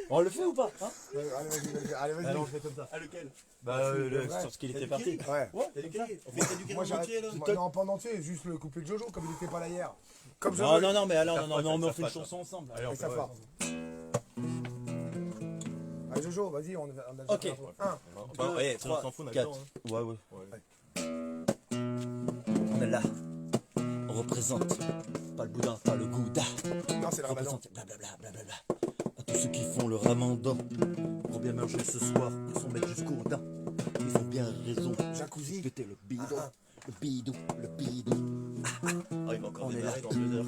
Speaker 5: On le fait ou pas hein?
Speaker 1: Allez, vas-y, allez, vas-y.
Speaker 5: Allez, on le fait comme ça.
Speaker 2: À lequel?
Speaker 5: Bah,
Speaker 1: Ouais.
Speaker 5: sur ce qu'il était parti.
Speaker 1: Ouais.
Speaker 2: T'as du carré. On fait du
Speaker 1: Moi,
Speaker 2: carré entier là.
Speaker 1: j'arrête. Non, pas en entier, juste le couplet de Jojo, comme il était pas là hier. Comme je
Speaker 5: Non,
Speaker 1: veux.
Speaker 5: non, non, mais alors,
Speaker 2: Ça
Speaker 5: non,
Speaker 2: fera,
Speaker 5: non, mais
Speaker 2: ça
Speaker 5: on fait
Speaker 2: fera,
Speaker 5: une chanson ensemble.
Speaker 2: Allez, on
Speaker 1: Et ça
Speaker 2: fait.
Speaker 1: part. Allez, Jojo, vas-y, on a déjà
Speaker 5: Ok.
Speaker 1: fait un.
Speaker 2: Bah, ouais,
Speaker 5: trois,
Speaker 2: on s'en fout, on a le
Speaker 5: 4.
Speaker 2: temps, hein.
Speaker 5: Ouais, ouais.
Speaker 2: Ouais.
Speaker 5: On est là. On représente. Pas le boudin, pas le gouda.
Speaker 1: Non, c'est le ramadan.
Speaker 5: Représente. Blablabla, blablabla. À tous ceux qui font le ramadan. Pour bien manger ce soir, ils sont mettre jusqu'au dain. Ils ont bien raison.
Speaker 1: Jacuzzi.
Speaker 5: Péter le bidon. Le bidon, le bidon.
Speaker 2: Ah, il va encore
Speaker 5: On est là.
Speaker 2: démarrer dans 2 heures.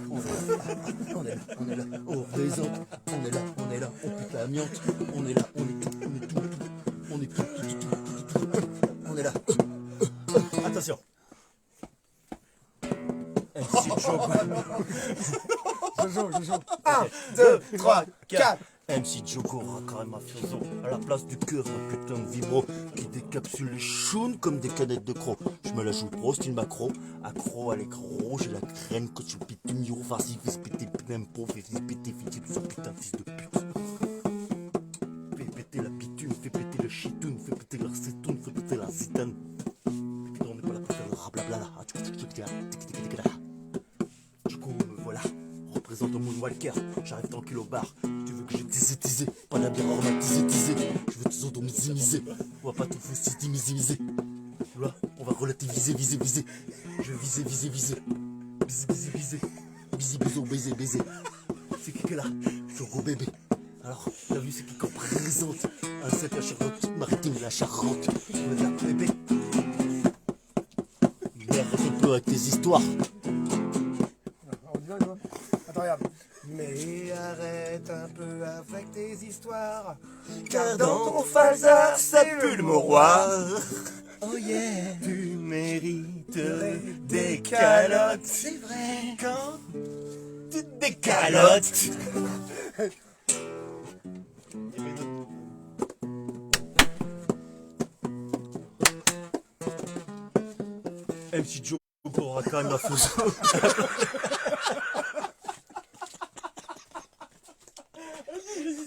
Speaker 5: On est là, on est là, on représente. On est là, on est là, on pique l'amiante. On est là, on est tout, on est tout, tout. On est tout, tout, tout, tout, tout, tout. On est là. Attention. MC Jogo.
Speaker 1: Jojo. 1, 2, 3, 4.
Speaker 5: MC Jogo, Raka et Mafioso. À la place du cœur, un putain de vibro qui décapsule les chounes comme des canettes de crocs. Je me la joue pro, style macro. Accro à l'écran, j'ai la crème que tu pites du miro. Vas-y, fais péter le pimpo, fais péter, ce putain de fils de pute. Fais péter la bitume, fais péter le chitoun, fais péter l'acétone, fais péter la zitane. Putain, on n'est pas là pour faire le rablabla. Du coup, me voilà. Représente au Moonwalker, j'arrive tranquille au bar. Tu veux que je teasé, pas la bière aromatisée. Je veux te sodomiser. On va pas tout miser. Là, on va relativiser, viser. Je vais viser. Viser. Baiser. C'est qui que là? Jogo bébé. Alors, t'as vu c'est qui qu'on présente? Un set à Charlotte, Maritime et la Charente. On est là, bébé. Merde, un peu avec tes histoires.
Speaker 1: On y va. Attends, regarde. Mais arrête un peu avec tes histoires.
Speaker 5: Car dans ton falzar, ça pue le mouroir.
Speaker 1: Oh yeah.
Speaker 5: Tu mériterais
Speaker 1: des calottes.
Speaker 5: C'est vrai. Quand tu te décalottes. MC Joe aura quand même la fausse.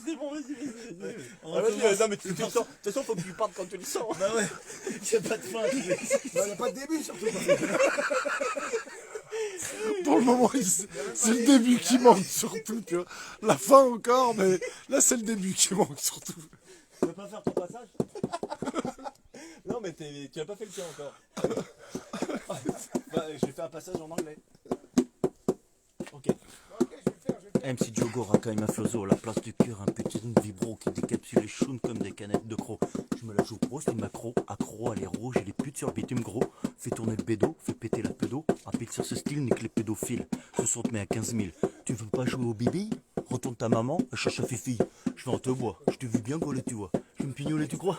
Speaker 2: C'est bon, vas-y.
Speaker 5: Non mais de toute façon faut que tu partes quand tu le sens. Bah ouais. Y'a pas de fin.
Speaker 1: Non, il n'y a pas de début surtout.
Speaker 3: Pour le moment, c'est le début qui manque surtout, tu vois. La fin encore, mais là, c'est le début qui manque surtout.
Speaker 5: Tu veux pas faire ton passage?
Speaker 2: Non, mais tu as pas fait le tien encore.
Speaker 5: Bah, j'ai fait un passage en anglais. Ok. MC Jogo, Raka et Mafioso, à la place du cœur, un petit vibro qui décapsule les chounes comme des canettes de crocs. Je me la joue pro, c'est macro, accro à les rouges et les putes sur le bitume gros. Fais tourner le bédo, fais péter la pédo. Rapide sur ce style, nique les pédophiles. Ce sont te met à 15 000. Tu veux pas jouer au bibi? Retourne ta maman, elle cherche sa fille. Je vais en te bois, je t'ai vu bien gauler, tu vois. Je vais me pignoler, tu crois?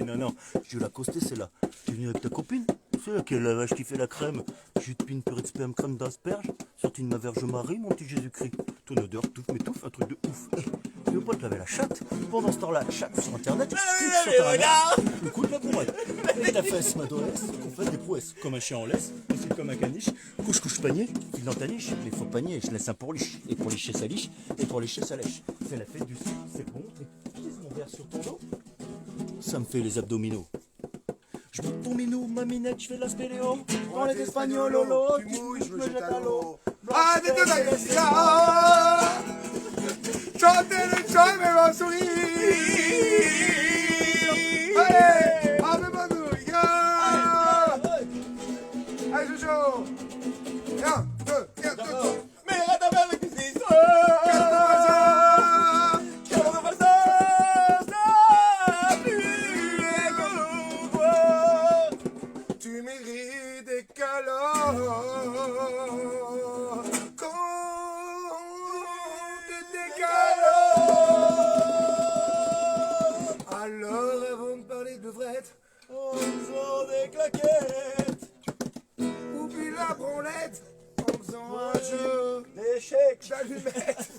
Speaker 5: Non, je vais l'accoster, c'est là. Tu es venu avec ta copine? C'est laquelle la vache qui fait la crème? Jus de pine, purée de sperme, crème d'asperge. Sorti de ma verge Marie, mon petit Jésus-Christ. Ton odeur m'étouffe, un truc de ouf. Tu veux pas te laver la chatte? Pendant ce temps-là, chatte sur internet, clique sur ta mère, le coup de la bourrette. Et ta fesse, ma doesse, qu'on fasse des prouesses. Comme un chien en laisse, c'est comme un caniche. Couche panier, file dans ta niche. Les faux paniers, je laisse un pour liche. Et pour licher, ça liche. Et pour licher, ça lèche. C'est la fête du sang, c'est bon. Pisse mon verre sur ton dos. Ça me fait les abdominaux. Je coupe ton minou, ma minette, je fais de la spéléo. Dans les
Speaker 1: Espagnol,
Speaker 5: espagnols, lolo,
Speaker 1: tu mouilles, je me jette à
Speaker 5: l'eau.
Speaker 1: l'eau. Ah, des deux chantez le chant, mais mon sourire. Allez, avec mon sourire. Allez, Jojo. 1, 2, 4, 5.
Speaker 2: Mais à ta mère, le cuisine.
Speaker 1: Tu mérites des câlins. Compte des câlins. Alors, avant de parler de vrette,
Speaker 5: En faisant des claquettes,
Speaker 1: oublie la branlette en faisant un jeu
Speaker 5: d'échecs.
Speaker 1: d'allumettes.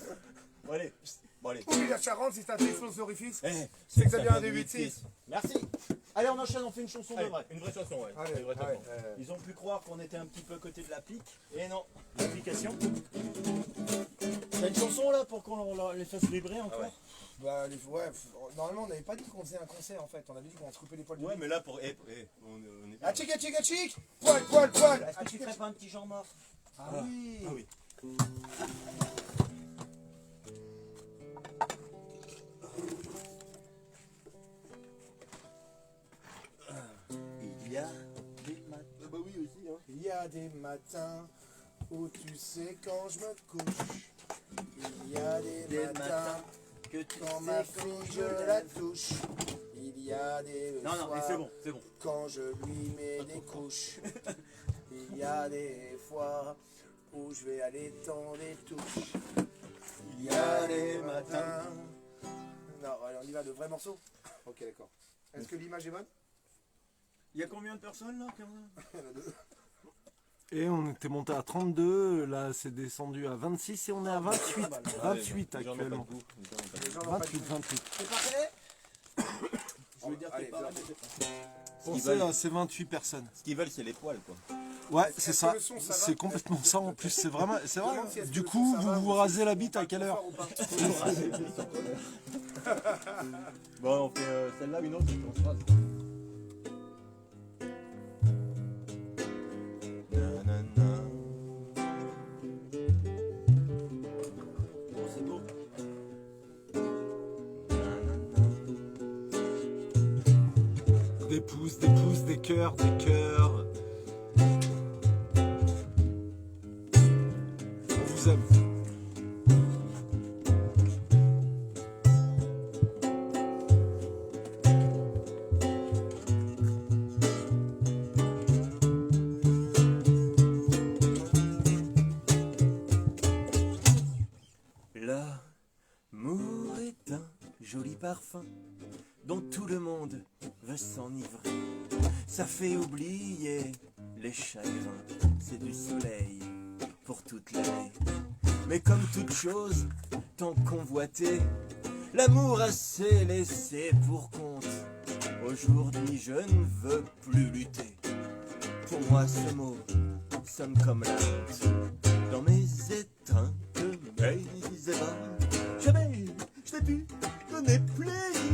Speaker 2: Bon, allez. Bon, allez.
Speaker 1: Oublie la Charente si ça t'explose l'orifice.
Speaker 2: Eh,
Speaker 1: C'est que ça vient des 8-6.
Speaker 5: Merci. Allez, on enchaîne, on fait une chanson de
Speaker 2: Allez,
Speaker 5: vrai.
Speaker 2: une vraie chanson, ouais.
Speaker 1: Allez,
Speaker 2: Une vraie
Speaker 1: allez,
Speaker 2: chanson.
Speaker 5: Ils ont pu croire qu'on était un petit peu à côté de la pique. Et non, l'application. T'as une chanson là pour qu'on les fasse vibrer encore?
Speaker 2: ouais.
Speaker 1: Bah, normalement, on n'avait pas dit qu'on faisait un concert en fait. On avait dit qu'on se coupait les poils de
Speaker 2: Ouais,
Speaker 1: bite.
Speaker 2: mais là, on est.
Speaker 1: Ah, tchic, poil, poil, poil.
Speaker 5: Est-ce que tu ferais pas un petit genre mort?
Speaker 1: Ah oui.
Speaker 2: Ah oui.
Speaker 5: Il y a des matins.
Speaker 2: Bah oui, aussi, hein.
Speaker 1: Il y a des matins où tu sais quand je me couche. Il y a des matins
Speaker 5: que tu
Speaker 1: quand
Speaker 5: sais
Speaker 1: ma
Speaker 5: quand
Speaker 1: fille
Speaker 5: je
Speaker 1: je la
Speaker 5: lève.
Speaker 1: touche. Il y a des
Speaker 2: Non, non, mais
Speaker 1: soirs
Speaker 2: c'est bon, c'est bon.
Speaker 1: quand je lui mets des couches. Il y a des fois où je vais aller dans des touches. Il y a des matins. Non, allez, on y va, de vrais morceaux. Ok, d'accord. Est-ce que l'image est bonne?
Speaker 5: Il y a combien de personnes là?
Speaker 1: Il y en a deux.
Speaker 3: Et on était monté à 32, là c'est descendu à 26 et on est à 28. 28 actuellement.
Speaker 1: Les gens n'ont pas de
Speaker 3: 28,
Speaker 1: goût.
Speaker 3: 28.
Speaker 5: C'est parfait.
Speaker 1: Je veux dire,
Speaker 5: Allez,
Speaker 1: t'es pas
Speaker 5: viens.
Speaker 3: Pensez à ces 28 personnes.
Speaker 2: Ce qu'ils veulent, c'est les poils, quoi.
Speaker 3: Ouais, c'est
Speaker 1: Est-ce
Speaker 3: ça.
Speaker 1: que le son, ça va?
Speaker 3: C'est complètement ça en plus. C'est vraiment. C'est vrai.
Speaker 1: Demande si est-ce que
Speaker 3: Du
Speaker 1: le
Speaker 3: coup,
Speaker 1: son, ça va,
Speaker 3: vous vous
Speaker 1: ou
Speaker 3: rasez la
Speaker 1: si
Speaker 3: bite
Speaker 1: on
Speaker 3: à
Speaker 1: parle
Speaker 3: quelle
Speaker 1: trop
Speaker 3: heure?
Speaker 1: fort ou pas?
Speaker 2: Bon, on fait celle-là, une autre, et puis on se rase.
Speaker 5: Bon, c'est beau.
Speaker 3: Des pouces, des cœurs, des cœurs. On vous aime.
Speaker 5: L'amour est un joli parfum dont tout le monde veut s'enivrer. Ça fait oublier les chagrins, c'est du soleil pour toute l'année. Mais comme toute chose tant convoitée, l'amour a s'est laissé pour compte. Aujourd'hui je ne veux plus lutter. Pour moi ce mot sonne comme la honte. Dans mes étreintes, mes ébats, jamais je n'ai pu donner plaisir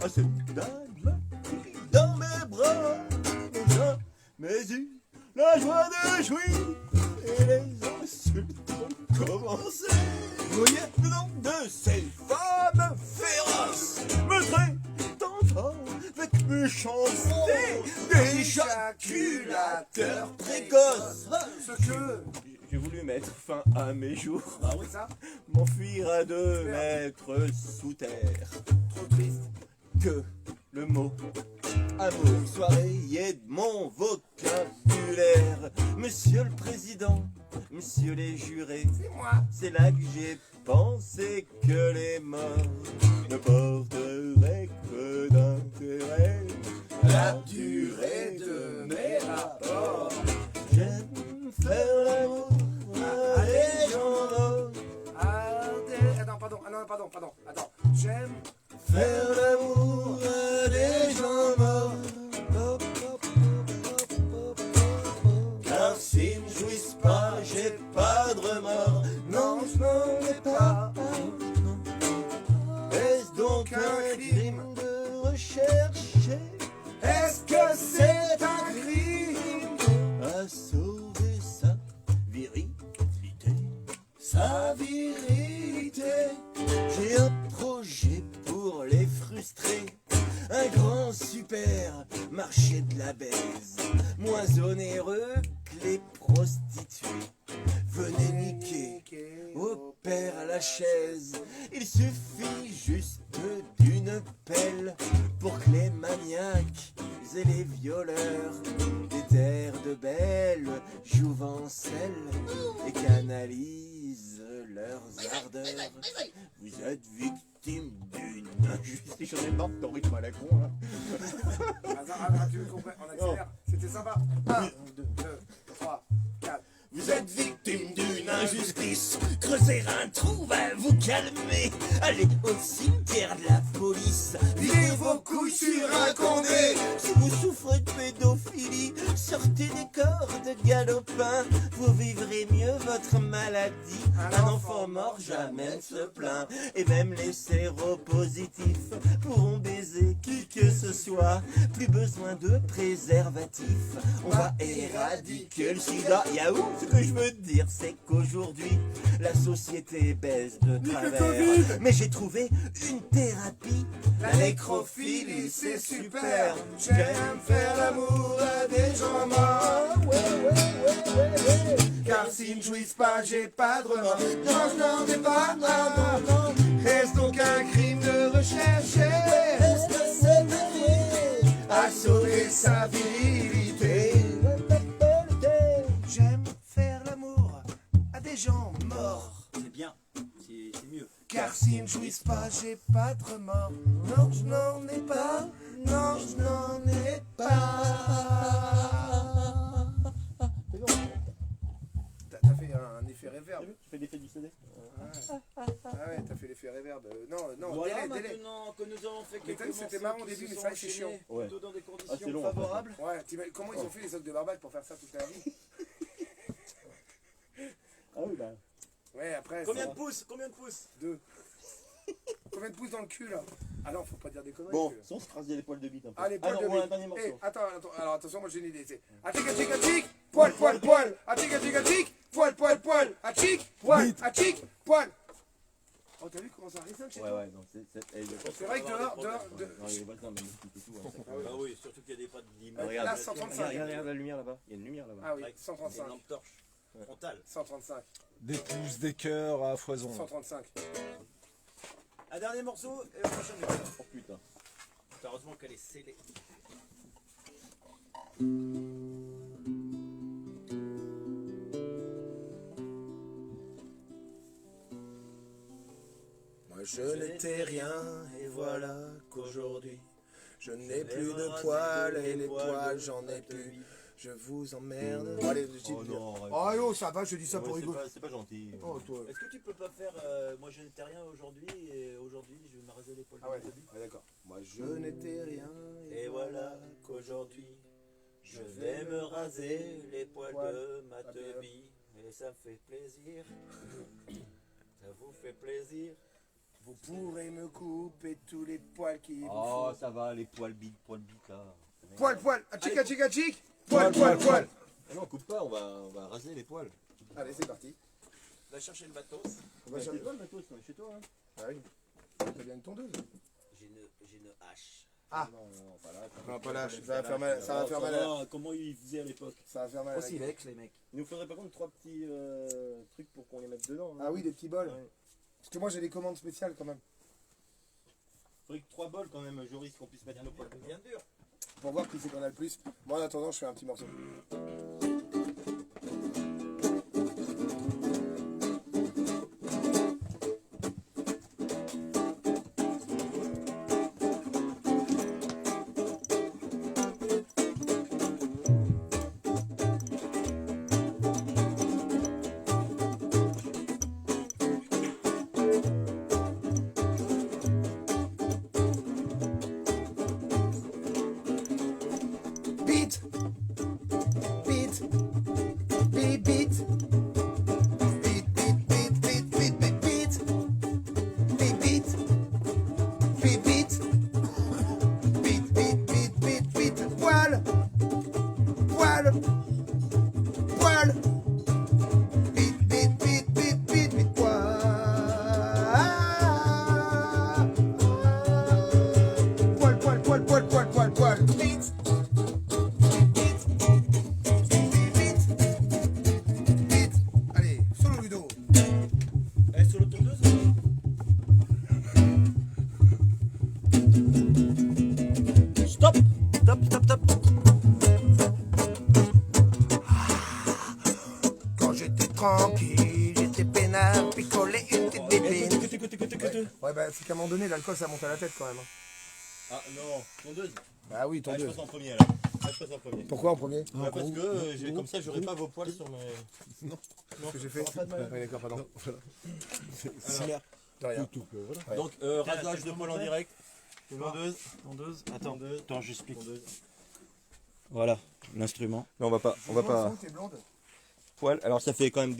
Speaker 5: à cette dame qui dans mes bras déjà mes yeux, la joie de jouir et les insultes ont commencé. Vous voyez le nom de ces femmes féroces me traitant avec méchanceté d'éjaculateur précoce.
Speaker 1: Ce que.
Speaker 2: J'ai voulu mettre fin à mes jours,
Speaker 1: Ah oui, ça?
Speaker 2: m'enfuir à 2 mètres sous terre.
Speaker 1: Trop triste.
Speaker 2: Que le mot amour soit rayé de mon vocabulaire. Monsieur le Président, messieurs les jurés,
Speaker 1: C'est moi.
Speaker 2: c'est là que j'ai pensé que les morts ne porteraient que d'intérêt à la durée de mes rapports. J'aime faire l'amour à des gens morts.
Speaker 1: Attends. J'aime.
Speaker 2: Faire l'amour à des gens morts. Car s'ils ne jouissent pas, j'ai pas de remords. Non, je n'en ai pas. Est-ce donc un crime de rechercher?
Speaker 1: Est-ce que c'est
Speaker 5: c'est un crime à sauver sa virilité. Sa virilité. J'ai un projet pour les frustrés. Un grand super marché de la baise. Moins onéreux que les prostituées. Venez niquer au père à la chaise. Il suffit juste d'une pelle pour que les maniaques et les violeurs des terres de belles jouvencelles et canalisent leurs ardeurs. Vous êtes victime d'une injustice. J'en ai marre de ton rythme à la con. Hein.
Speaker 1: Tu veux qu'on on accélère? C'était sympa. 1, 2, 3, 4.
Speaker 5: Vous êtes victime d'une injustice. Creuser un trou va vous calmer. Allez au cimetière de la police. Videz vos couilles sur un condé. Si vous souffrez de pédophilie, sortez des corps de galopin. Vous vivrez mieux votre maladie. Un enfant mort jamais ne se plaint. Et même les séropositifs pourront baiser qui que ce soit. Plus besoin de préservatifs. On va éradiquer le sida. Yahoo! Ce que je veux dire, c'est qu'aujourd'hui, la société baisse de travers. Mais j'ai trouvé une thérapie. La nécrophilie, c'est super. J'aime faire l'amour à des gens morts. Car s'ils ne jouissent pas, j'ai pas de remords. Non, je n'en ai pas. Est-ce donc un crime de rechercher? Est-ce que c'est marié à sauver sa virilité? J'aime faire l'amour à des gens morts.
Speaker 4: C'est bien, c'est mieux.
Speaker 5: Car s'ils ne jouissent pas, j'ai pas de remords. Non, je n'en ai pas. Non, je n'en ai pas.
Speaker 1: T'as fait un effet réverb.
Speaker 2: Tu fais l'effet du CD.
Speaker 1: Ah ouais, t'as fait l'effet réverb. Non,
Speaker 4: Voilà,
Speaker 1: délai.
Speaker 4: maintenant que nous avons fait
Speaker 1: Mais
Speaker 4: quelques
Speaker 1: c'était
Speaker 4: morceaux
Speaker 1: marrant au
Speaker 4: qui
Speaker 1: début,
Speaker 4: se
Speaker 1: mais
Speaker 4: sont
Speaker 1: ça, c'est
Speaker 4: enchaînés
Speaker 1: chiant.
Speaker 2: Ouais.
Speaker 4: plutôt dans des
Speaker 2: c'est
Speaker 4: conditions
Speaker 2: long, en fait.
Speaker 4: favorables.
Speaker 1: Ouais, comment ils ont fait les socs de Barbac pour faire ça toute leur vie?
Speaker 2: Ah oui, bah.
Speaker 1: Ouais, après.
Speaker 4: Combien
Speaker 1: ça
Speaker 4: de pouces? Combien de pouces?
Speaker 1: 2. Combien de pouces dans le cul là? Ah non, faut pas dire des conneries.
Speaker 2: Bon,
Speaker 1: que-
Speaker 2: si on se raser les poils de bite un peu.
Speaker 1: Ah, les poils de
Speaker 2: on a un
Speaker 1: bite.
Speaker 2: dernier morceau.
Speaker 1: Attends, alors attention, moi j'ai une idée. C'est atik, poil, poil, atik, poil. Oh, t'as vu comment ça résonne chez
Speaker 2: Ouais,
Speaker 1: toi?
Speaker 2: ouais, non,
Speaker 1: C'est vrai que dehors.
Speaker 2: Non, les voisins me discutent et tout. En fait.
Speaker 4: Ah oui, surtout qu'il y a des pas
Speaker 2: Ah,
Speaker 4: d'immeubles.
Speaker 1: Là, 135.
Speaker 2: Regarde la lumière là-bas. Il y a une lumière là-bas.
Speaker 1: Ah oui,
Speaker 4: Avec
Speaker 1: 135.
Speaker 4: Des lampes torches frontales.
Speaker 1: 135.
Speaker 3: Des pouces, des cœurs à foison.
Speaker 1: 135.
Speaker 4: Un dernier morceau et la prochaine émission.
Speaker 2: Oh putain.
Speaker 4: Heureusement qu'elle est scellée.
Speaker 1: Moi je n'étais rien et voilà qu'aujourd'hui je n'ai plus de poils et les poils j'en ai plus. Je vous emmerde. Bon, allez, je dis
Speaker 2: Oh non, arrête.
Speaker 1: Oh yo, ça va, je dis ça pour
Speaker 2: Ouais,
Speaker 1: rigoler.
Speaker 2: c'est pas gentil.
Speaker 1: Oh toi.
Speaker 4: Est-ce que tu peux pas faire moi je n'étais rien aujourd'hui et aujourd'hui je vais me raser les poils
Speaker 1: Ah ouais,
Speaker 4: de ma bite.
Speaker 1: d'accord. Moi je n'étais rien
Speaker 4: Et voilà qu'aujourd'hui je vais me raser les poils de ma teubie et ça me fait plaisir. Ça vous fait plaisir.
Speaker 1: Vous pourrez me couper tous les poils qui vous
Speaker 2: Oh,
Speaker 1: font.
Speaker 2: ça va, les poils bites là.
Speaker 1: Poil, atchik, poil.
Speaker 2: Ah non, coupe pas, on va raser les poils.
Speaker 1: Allez, c'est parti.
Speaker 4: Va chercher le matos.
Speaker 1: On va chercher.
Speaker 2: quoi le matos, on est chez toi, hein?
Speaker 1: Ah oui. T'as bien une tondeuse.
Speaker 4: J'ai une hache.
Speaker 1: Ah.
Speaker 2: Non, pas là.
Speaker 1: Non, pas là, ça va faire mal. Ça va faire mal.
Speaker 4: Comment ils faisaient à l'époque?
Speaker 1: Ça va faire mal. à la gueule.
Speaker 4: silex les mecs.
Speaker 2: Il nous faudrait par contre 3 petits trucs pour qu'on les mette dedans. hein.
Speaker 1: Ah oui, des petits bols.
Speaker 2: Ouais.
Speaker 1: Parce que moi j'ai des commandes spéciales quand même.
Speaker 2: Faudrait que 3 bols quand même, Joris, qu'on puisse mettre nos poils.
Speaker 4: Bien dur.
Speaker 1: Pour voir qui c'est qu'on a le plus. Moi en attendant, je fais un petit morceau. Beat,
Speaker 5: Stop, stop, stop.
Speaker 1: Quand j'étais tranquille, j'étais peinard, picolé une petite bébé. Ouais, bah, c'est qu'à un moment donné, l'alcool ça monte à la tête quand même. Hein.
Speaker 2: Ah non, tondeuse.
Speaker 1: Ah oui,
Speaker 2: Ah, je
Speaker 1: tondeuse.
Speaker 2: passe en premier là. Ah, je passe en premier.
Speaker 1: Pourquoi en premier?
Speaker 2: Bah, parce que comme ça, j'aurai pas vos poils sur mes.
Speaker 1: Ce que j'ai fait. Oui, d'accord, pardon.
Speaker 3: Cimer.
Speaker 1: De rien.
Speaker 3: Voilà.
Speaker 2: Donc, rasage de poils en direct. Tondeuse.
Speaker 5: Tondeuse. Attends,
Speaker 2: Tondeuse.
Speaker 5: attends, j'explique.
Speaker 2: Tondeuse.
Speaker 5: Voilà, l'instrument.
Speaker 2: Mais on va pas.
Speaker 1: T'es blonde.
Speaker 2: Poils. Alors, ça fait quand même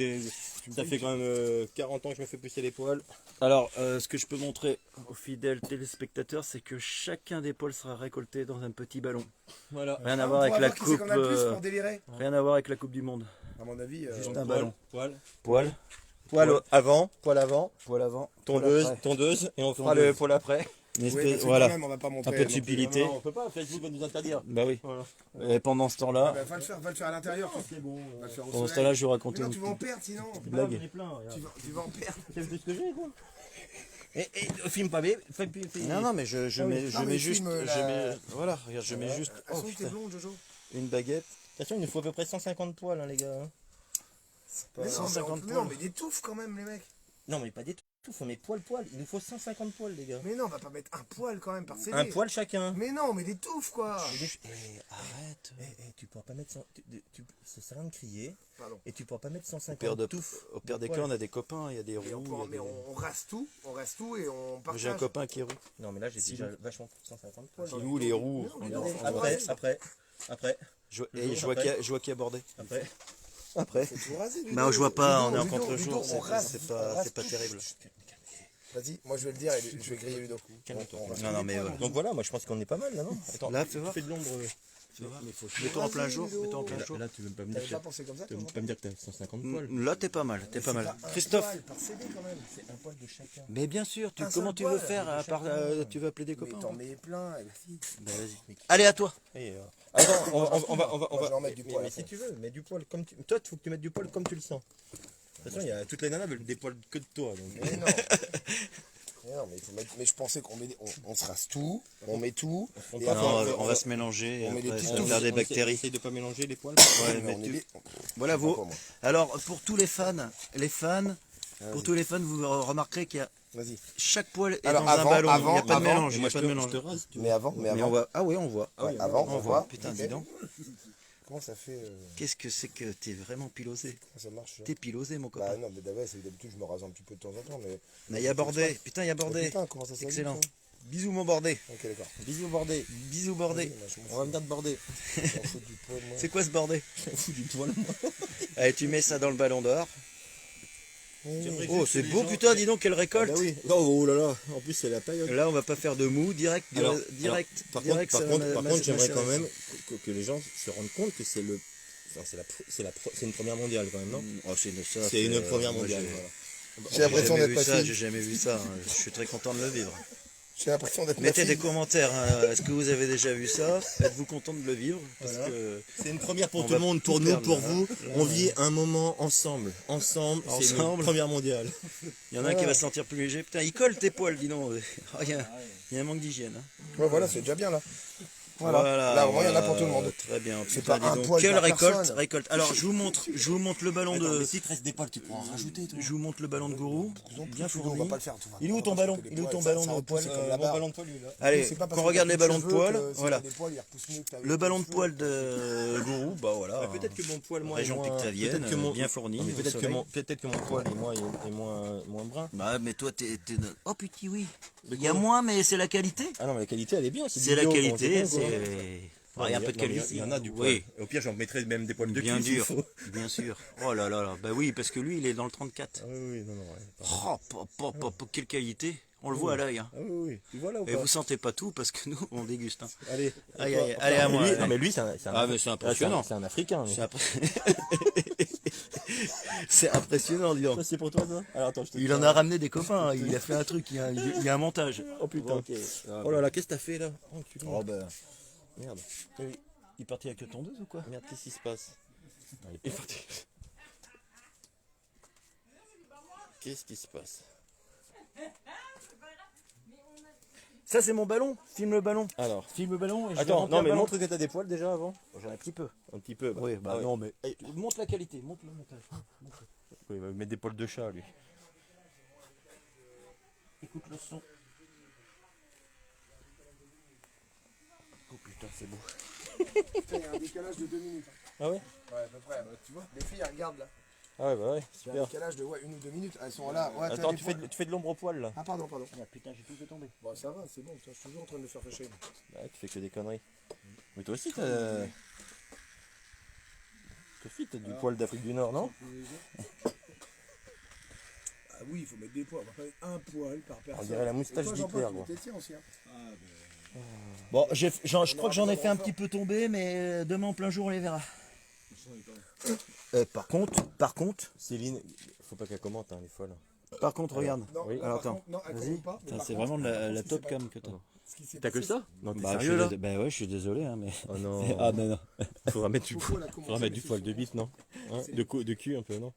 Speaker 2: 40 ans que je me fais pousser les poils.
Speaker 5: Alors, ce que je peux montrer aux fidèles téléspectateurs, c'est que chacun des poils sera récolté dans un petit ballon.
Speaker 2: Voilà.
Speaker 5: Rien à voir avec la coupe.
Speaker 1: On a le plus pour délirer.
Speaker 5: Rien à voir avec la coupe du monde.
Speaker 1: À mon avis.
Speaker 5: Juste
Speaker 2: Donc,
Speaker 5: un ballon.
Speaker 2: Poil.
Speaker 5: Poil.
Speaker 2: Poil avant. Poil avant.
Speaker 5: Poil avant.
Speaker 2: Tondeuse.
Speaker 5: poil après.
Speaker 2: Tondeuse. Et on fera
Speaker 5: Tondeuse.
Speaker 2: le poil après.
Speaker 5: Une
Speaker 1: Oui,
Speaker 5: espèce-
Speaker 1: parce que
Speaker 5: voilà.
Speaker 1: quand même, on va pas montrer
Speaker 5: Un peu de
Speaker 1: non plus.
Speaker 5: subtilité.
Speaker 2: Non, on peut pas. Facebook va nous interdire.
Speaker 5: Bah oui.
Speaker 2: Voilà.
Speaker 5: Et pendant ce
Speaker 1: Ah
Speaker 5: temps-là,
Speaker 1: bah, va le faire à l'intérieur.
Speaker 2: C'est bon.
Speaker 1: Va le faire au
Speaker 5: pendant ce
Speaker 1: soleil.
Speaker 5: temps-là, je vais
Speaker 1: Mais
Speaker 5: raconter
Speaker 1: non,
Speaker 5: une
Speaker 1: tu vas en
Speaker 5: petite
Speaker 1: perdre sinon.
Speaker 5: blague.
Speaker 2: J'en ai plein. regarde.
Speaker 1: Tu vas en perdre.
Speaker 2: C'est ce que j'ai quoi. Et filme pas, mais fais.
Speaker 5: Non, non, mais je
Speaker 1: Ah oui.
Speaker 5: mets,
Speaker 1: Non,
Speaker 5: je
Speaker 1: mais
Speaker 5: mets juste,
Speaker 1: filme
Speaker 5: je
Speaker 1: la-
Speaker 5: mets, voilà, regarde, je mets juste,
Speaker 1: Elles
Speaker 5: oh
Speaker 1: sont où tes
Speaker 5: putain,
Speaker 1: blondes, Jojo?
Speaker 5: une baguette.
Speaker 2: Attention, il nous faut à peu près 150 poils, hein, les gars. hein.
Speaker 1: Mais non,
Speaker 5: 150
Speaker 1: mais
Speaker 5: poils.
Speaker 1: mais des touffes quand même, les mecs.
Speaker 2: Non, mais pas des touffes, mais poil. Il nous faut 150 poils, les gars.
Speaker 1: Mais non, on va pas mettre un poil quand même par CD.
Speaker 2: Un poil chacun.
Speaker 1: Mais non, mais des touffes quoi.
Speaker 5: Arrête.
Speaker 2: Tu pourras pas mettre. Ça sert à rien de crier.
Speaker 1: Pardon.
Speaker 2: Et tu pourras pas mettre
Speaker 5: Au
Speaker 2: 150 touffes.
Speaker 5: au pire des
Speaker 2: poils.
Speaker 5: cas, on a des copains, il y a des roues.
Speaker 1: Et on,
Speaker 5: il y
Speaker 1: peut-
Speaker 5: a
Speaker 1: mais
Speaker 5: des-
Speaker 1: on reste tout et on
Speaker 5: J'ai
Speaker 1: partage.
Speaker 5: un copain qui est roux.
Speaker 2: Non, mais là, j'ai
Speaker 5: Si
Speaker 2: déjà
Speaker 5: nous.
Speaker 2: vachement 150 poils.
Speaker 5: Filou, les roues.
Speaker 1: Non, mais
Speaker 5: on-
Speaker 1: non,
Speaker 5: on-
Speaker 2: Après.
Speaker 5: Et je vois qu'il y a bordé.
Speaker 2: Après.
Speaker 1: Faut tout raser, Ludo.
Speaker 5: Bah, je vois pas, on est en
Speaker 1: Ludo,
Speaker 5: contre-jour,
Speaker 1: Ludo, on rase.
Speaker 5: c'est pas terrible.
Speaker 1: Vas-y, moi je vais le dire et je vais griller Ludo.
Speaker 2: Calme-toi.
Speaker 1: On rase
Speaker 5: Non,
Speaker 1: tous
Speaker 5: non,
Speaker 1: les
Speaker 5: mais
Speaker 1: poils,
Speaker 2: Donc voilà, moi je pense qu'on est pas mal là, non? Attends,
Speaker 5: Là, fais voir.
Speaker 2: fais de l'ombre.
Speaker 5: Mets-toi en plein jour, mets-toi en plein jour.
Speaker 2: Là, tu veux pas me
Speaker 1: T'avais
Speaker 2: dire
Speaker 1: pas pensé comme ça,
Speaker 2: tu
Speaker 1: toi,
Speaker 2: veux
Speaker 1: non
Speaker 2: pas me dire que t'as 150 poils.
Speaker 5: Là, t'es pas mal, t'es pas mal.
Speaker 1: Un
Speaker 5: Christophe.
Speaker 1: poil par CD quand même.
Speaker 2: C'est un poil de chacun.
Speaker 5: Mais bien sûr,
Speaker 1: Un
Speaker 5: comment
Speaker 1: seul
Speaker 5: tu veux
Speaker 1: poil,
Speaker 5: faire à part, tu veux appeler des
Speaker 1: Mais
Speaker 5: copains?
Speaker 1: t'en mets plein. Et vas-y.
Speaker 5: Bah, vas-y. Allez, à toi.
Speaker 2: Attends, on
Speaker 1: Moi, je vais
Speaker 2: va.
Speaker 1: en mettre du poil,
Speaker 2: Mais si tu veux, mets du poil comme tu. Toi, il faut que tu mettes du poil comme tu le sens. De toute façon, il y a toutes les nanas veulent des poils que de toi. Donc.
Speaker 1: Mais non. Mais non, mais il faut mettre. Mais je pensais on se rase tout, on met tout.
Speaker 2: On
Speaker 1: et
Speaker 2: va
Speaker 5: Non,
Speaker 1: après,
Speaker 5: on va se mélanger,
Speaker 1: on met des
Speaker 5: après,
Speaker 1: petites
Speaker 5: ça va
Speaker 1: touffes.
Speaker 5: faire des bactéries.
Speaker 2: Essaye de pas mélanger les poils.
Speaker 5: Ouais,
Speaker 1: mais on
Speaker 5: mais
Speaker 1: est
Speaker 5: tu-
Speaker 1: des-
Speaker 5: Voilà,
Speaker 1: Pas
Speaker 5: vous.
Speaker 1: moi.
Speaker 5: Alors, pour tous les fans, pour tous les fans, vous remarquerez qu'il y a
Speaker 1: Vas-y.
Speaker 5: chaque poil est
Speaker 1: Alors,
Speaker 5: dans un ballon. Il n'y a pas de
Speaker 1: avant,
Speaker 5: mélange. Il y
Speaker 2: Moi,
Speaker 5: a pas de mélange.
Speaker 2: rase.
Speaker 1: Mais avant,
Speaker 5: Mais on voit. Ah oui, on voit.
Speaker 1: Ouais, avant, on voit.
Speaker 5: Putain,
Speaker 1: Ok.
Speaker 5: dis donc.
Speaker 1: Comment ça fait
Speaker 5: Qu'est-ce que c'est que t'es vraiment pilosé?
Speaker 1: ça marche?
Speaker 5: T'es pilosé, mon
Speaker 1: Bah
Speaker 5: copain.
Speaker 1: non, mais d'habitude je me rase un petit peu de temps en temps, mais.
Speaker 5: Mais il y a bordé. Putain, il y a
Speaker 1: Mais
Speaker 5: bordé.
Speaker 1: putain, comment ça s'appelle,
Speaker 5: Excellent.
Speaker 1: ça
Speaker 5: Bisous, mon bordé.
Speaker 1: Ok, d'accord.
Speaker 2: Bisous bordé.
Speaker 5: Bisous, bordé.
Speaker 1: Vas-y, moi, je m'en
Speaker 2: On va me dire de bordé.
Speaker 1: fous, je m'en fous du poil, moi.
Speaker 5: C'est quoi ce bordé?
Speaker 2: Fous du poil.
Speaker 5: Allez, tu mets ça dans le ballon d'or.
Speaker 2: J'aimerais
Speaker 5: Oh,
Speaker 2: juste
Speaker 5: c'est
Speaker 2: que les
Speaker 5: beau,
Speaker 2: gens-
Speaker 5: putain, dis donc, quelle
Speaker 2: Ah
Speaker 5: récolte.
Speaker 2: bah oui. Oh là là. En plus, c'est la période.
Speaker 5: Là, on va pas faire de mou, direct.
Speaker 2: Alors,
Speaker 5: direct.
Speaker 2: Par
Speaker 5: direct,
Speaker 2: contre,
Speaker 5: ça
Speaker 2: par
Speaker 5: va
Speaker 2: contre,
Speaker 5: masser
Speaker 2: j'aimerais
Speaker 5: la
Speaker 2: quand
Speaker 5: chair.
Speaker 2: même que les gens se rendent compte que c'est le. Enfin, c'est une première mondiale quand même, non?
Speaker 5: Oh, ça,
Speaker 2: C'est une première
Speaker 5: moi,
Speaker 2: mondiale.
Speaker 5: j'ai-
Speaker 2: Voilà.
Speaker 1: J'ai l'impression
Speaker 5: jamais
Speaker 1: d'être
Speaker 5: vu ça,
Speaker 1: facile.
Speaker 5: j'ai jamais vu ça. hein. Je suis très content de le vivre.
Speaker 1: J'ai l'impression d'être
Speaker 5: Mettez
Speaker 1: facile.
Speaker 5: des commentaires. hein. Est-ce que vous avez déjà vu ça? Êtes-vous content de le vivre? Parce
Speaker 2: Voilà.
Speaker 5: que
Speaker 2: C'est une première pour
Speaker 5: On
Speaker 2: tout le
Speaker 5: va
Speaker 2: monde, pour
Speaker 5: tout
Speaker 2: nous,
Speaker 5: perdre,
Speaker 2: pour
Speaker 5: là.
Speaker 2: vous. On vit un moment ensemble. C'est une
Speaker 5: Ensemble.
Speaker 2: première mondiale.
Speaker 5: il y en a un qui va se sentir plus léger. Putain, il colle tes poils, dis donc. Oh, il y a un manque d'hygiène. hein.
Speaker 1: Ouais, voilà, c'est déjà bien là. Voilà. Là, au moins, il y en a pour tout le monde.
Speaker 5: Très bien.
Speaker 1: C'est
Speaker 5: Putain,
Speaker 1: pas
Speaker 5: dis
Speaker 1: un
Speaker 5: donc,
Speaker 1: poil
Speaker 5: quelle
Speaker 1: par
Speaker 5: récolte,
Speaker 1: personne.
Speaker 5: récolte. Alors, je vous montre le ballon de.
Speaker 2: si tu restes des poils, tu pourras en rajouter, toi.
Speaker 5: Je vous montre le ballon de gourou, bien
Speaker 1: On
Speaker 5: fourni.
Speaker 1: va pas le faire. tout va.
Speaker 2: Il est où ton
Speaker 1: On va
Speaker 2: ballon?
Speaker 1: couper les
Speaker 2: Il est où
Speaker 1: poils,
Speaker 2: ton
Speaker 1: ça
Speaker 2: ballon de
Speaker 1: repousse
Speaker 2: poil?
Speaker 1: comme la
Speaker 2: Mon
Speaker 1: barbe.
Speaker 2: ballon de poil, lui, là.
Speaker 5: Allez,
Speaker 1: C'est pas parce
Speaker 5: qu'on
Speaker 1: que
Speaker 5: regarde
Speaker 1: t'as
Speaker 5: les
Speaker 1: plus
Speaker 5: ballons de
Speaker 1: cheveux
Speaker 5: poil.
Speaker 1: que si
Speaker 5: Voilà.
Speaker 1: t'as des poils, ils repoussent mieux que t'as
Speaker 5: Le
Speaker 1: des
Speaker 5: ballon de
Speaker 1: cheveux.
Speaker 5: poil de gourou, bah voilà.
Speaker 2: Peut-être que mon poil, moi,
Speaker 5: Région
Speaker 2: est moins...
Speaker 5: Pictavienne,
Speaker 2: peut-être que mon...
Speaker 5: bien fourni.
Speaker 2: Non, mais
Speaker 5: au
Speaker 2: peut-être que
Speaker 5: soleil.
Speaker 2: mon poil est moins brun.
Speaker 5: Bah, mais toi, t'es. Oh, putain, oui. Il y a moins, mais c'est la qualité.
Speaker 2: Ah non, mais la qualité, elle est bien.
Speaker 5: C'est la
Speaker 2: bio,
Speaker 5: qualité,
Speaker 2: bon, c'est bon, quoi.
Speaker 5: c'est. Il y a un peu de
Speaker 2: Non, mais
Speaker 5: qualité.
Speaker 2: Il y en a du poil.
Speaker 5: Oui,
Speaker 2: Au pire, j'en mettrais même des poils de
Speaker 5: bien
Speaker 2: cul, s'il
Speaker 5: dur.
Speaker 2: faut.
Speaker 5: Bien sûr. Oh là là là. Bah oui, parce que lui, il est dans le 34.
Speaker 2: Ah oui, non, ouais.
Speaker 5: Oh, quelle qualité. On le voit à l'œil. hein.
Speaker 2: Ah oui. Tu vois là ou
Speaker 5: Et
Speaker 2: pas?
Speaker 5: vous sentez pas tout parce que nous, on déguste. hein.
Speaker 2: Allez.
Speaker 5: Aïe,
Speaker 2: Toi,
Speaker 5: aïe, allez, à moi,
Speaker 2: lui,
Speaker 5: allez.
Speaker 2: non, mais lui, c'est un
Speaker 5: Ah, mais c'est impressionnant.
Speaker 2: C'est un Africain. lui.
Speaker 5: C'est C'est impressionnant, dis donc.
Speaker 2: Ça, c'est pour toi, ça? Alors, attends, je te
Speaker 5: Il en a ramené des copains, hein. Il a fait un truc, il y a un montage.
Speaker 2: Oh putain.
Speaker 5: Ok.
Speaker 2: Oh là là, qu'est-ce que t'as fait là? Oh, culé.
Speaker 5: Oh ben,
Speaker 2: Merde.
Speaker 5: il partit avec le tondeuse ou quoi?
Speaker 2: Merde, qu'est-ce qui se passe? Il est parti. Qu'est-ce qui se passe?
Speaker 5: Ça c'est mon ballon, filme le ballon.
Speaker 2: Alors.
Speaker 5: Filme le ballon et je vais
Speaker 2: Attends,
Speaker 5: remplir
Speaker 2: non
Speaker 5: le
Speaker 2: mais
Speaker 5: ballon.
Speaker 2: montre que t'as des poils déjà avant.
Speaker 5: J'en ai un petit peu.
Speaker 2: Un petit peu.
Speaker 5: Oui, bah
Speaker 2: ouais.
Speaker 5: non mais...
Speaker 2: Eh,
Speaker 5: Montre la qualité, montre le montage.
Speaker 2: oui, il va mettre des poils de chat lui.
Speaker 5: Écoute le son. Oh putain, c'est beau.
Speaker 1: Il y a un décalage de 2 minutes.
Speaker 2: Ah ouais?
Speaker 1: Ouais, à peu près. Tu vois, les filles, elles regardent là.
Speaker 2: Ah ouais, bah ouais,
Speaker 1: Il y a un
Speaker 2: super.
Speaker 1: décalage de 1 ou 2 minutes. Elles sont là. Ouais,
Speaker 2: Attends,
Speaker 1: des
Speaker 2: tu fais,
Speaker 1: poils.
Speaker 2: tu fais de l'ombre au poil là.
Speaker 1: Ah, pardon.
Speaker 5: Ah putain, j'ai tout fait tomber.
Speaker 1: Bon, ça va, c'est bon. Je suis toujours en train de me faire fâcher.
Speaker 2: Bah, tu fais que des conneries. Mais toi aussi t'as. Toi aussi t'as du poil d'Afrique du Nord, non?
Speaker 1: Ah oui, il faut mettre des poils. On va pas mettre un poil par personne.
Speaker 2: On dirait la moustache
Speaker 1: Et toi,
Speaker 2: d'Hitler,
Speaker 1: Jean-Paul,
Speaker 2: quoi.
Speaker 1: tu t'es aussi, hein.
Speaker 5: Bon, je crois que j'en ai fait un petit peu tomber, mais demain en plein jour on les verra. Par contre,
Speaker 2: Céline, faut pas qu'elle commente, hein, elle est folle.
Speaker 5: regarde.
Speaker 1: Non,
Speaker 2: Oui.
Speaker 5: Alors
Speaker 1: par
Speaker 5: attends,
Speaker 1: contre, non, elle
Speaker 5: vas-y.
Speaker 1: commente pas, mais
Speaker 5: Putain,
Speaker 1: par
Speaker 5: c'est
Speaker 1: contre,
Speaker 5: vraiment
Speaker 1: par
Speaker 5: la
Speaker 1: contre, ce qui
Speaker 5: top
Speaker 1: s'est
Speaker 5: cam que t'as.
Speaker 1: Ce qui s'est
Speaker 2: T'as que
Speaker 1: passé,
Speaker 2: ça? Non, t'es
Speaker 5: Bah,
Speaker 2: sérieux là?
Speaker 5: bah ouais, je suis désolé, hein, mais.
Speaker 2: Oh non.
Speaker 5: Ah mais non.
Speaker 2: Faudra mettre du,
Speaker 1: Coco, elle a commenté,
Speaker 2: faudra mettre du
Speaker 1: mais
Speaker 2: poil
Speaker 1: c'est
Speaker 2: de
Speaker 1: son-
Speaker 2: bite, non? Hein, de cul un peu, non?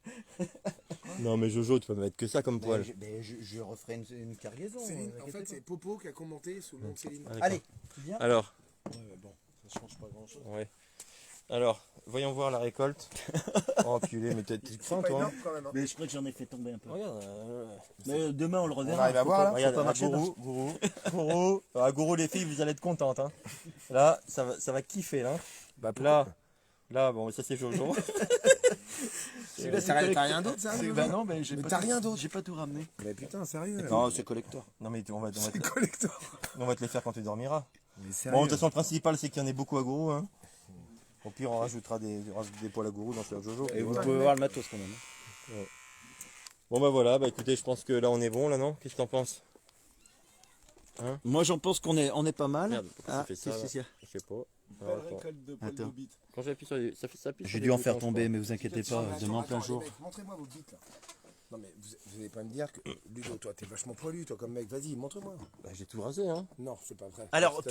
Speaker 2: Non mais Jojo, tu peux mettre que ça comme poil.
Speaker 5: Je referai une cargaison.
Speaker 1: Céline, en fait, c'est Popo qui a commenté sous le nom de Céline.
Speaker 2: Ah, d'accord.
Speaker 5: Allez, tu viens?
Speaker 2: Alors,
Speaker 3: Ouais, bon, ça change pas grand chose.
Speaker 2: ouais. Alors, voyons voir la récolte. Oh purée, mais t'es
Speaker 1: C'est
Speaker 2: fin
Speaker 1: pas
Speaker 2: toi.
Speaker 1: énorme quand même. Hein.
Speaker 5: Mais je crois que j'en ai fait tomber un peu.
Speaker 2: Regarde,
Speaker 5: Mais demain on le
Speaker 1: On
Speaker 5: reverra.
Speaker 1: arrive à
Speaker 5: Faut
Speaker 1: voir,
Speaker 5: pas-
Speaker 1: là.
Speaker 5: faut
Speaker 2: regarde,
Speaker 5: pas marcher
Speaker 2: Gourou. Ah, Gourou, les filles, vous allez être contentes. Hein. Là, ça va kiffer. Là, là, bon, ça c'est Jojo.
Speaker 1: Celui-là, t'as rien d'autre, ça
Speaker 5: Bah non, mais
Speaker 1: Mais t'as rien d'autre.
Speaker 5: j'ai pas tout ramené.
Speaker 1: Mais putain, sérieux.
Speaker 5: Non, c'est collector.
Speaker 2: Non mais
Speaker 1: C'est collector.
Speaker 2: on va te les faire quand tu dormiras.
Speaker 1: Mais sérieux.
Speaker 2: Bon, de toute façon, le principal, c'est qu'il y en ait beaucoup à Gourou. Hein. Au pire, on rajoutera des poils à Gourou dans celui de Jojo.
Speaker 5: Et vous
Speaker 2: voilà.
Speaker 5: pouvez voir le matos quand même.
Speaker 2: Bon bah voilà, bah écoutez, je pense que là on est bon là, non? Qu'est-ce que t'en penses?
Speaker 5: Moi j'en pense qu'on est pas mal.
Speaker 2: Merde, pourquoi ça fait ça,
Speaker 5: qu'est-ce qu'il y a?
Speaker 2: Je sais pas.
Speaker 3: Belle
Speaker 2: Alors, attends.
Speaker 3: récolte de poils de
Speaker 5: Attends.
Speaker 3: bite.
Speaker 2: Quand j'appuie sur les... ça appuie sur
Speaker 5: J'ai
Speaker 2: les
Speaker 5: dû en
Speaker 2: boutons,
Speaker 5: faire
Speaker 2: je
Speaker 5: tomber,
Speaker 2: crois.
Speaker 5: mais vous inquiétez pas, demain en plein jour.
Speaker 1: Les mecs, montrez-moi vos bites là. Non mais vous allez pas me dire que Ludo, toi t'es vachement poilu, toi comme mec. Vas-y, montre-moi.
Speaker 2: Bah, j'ai tout rasé, hein.
Speaker 1: Non, c'est pas vrai.
Speaker 5: Alors,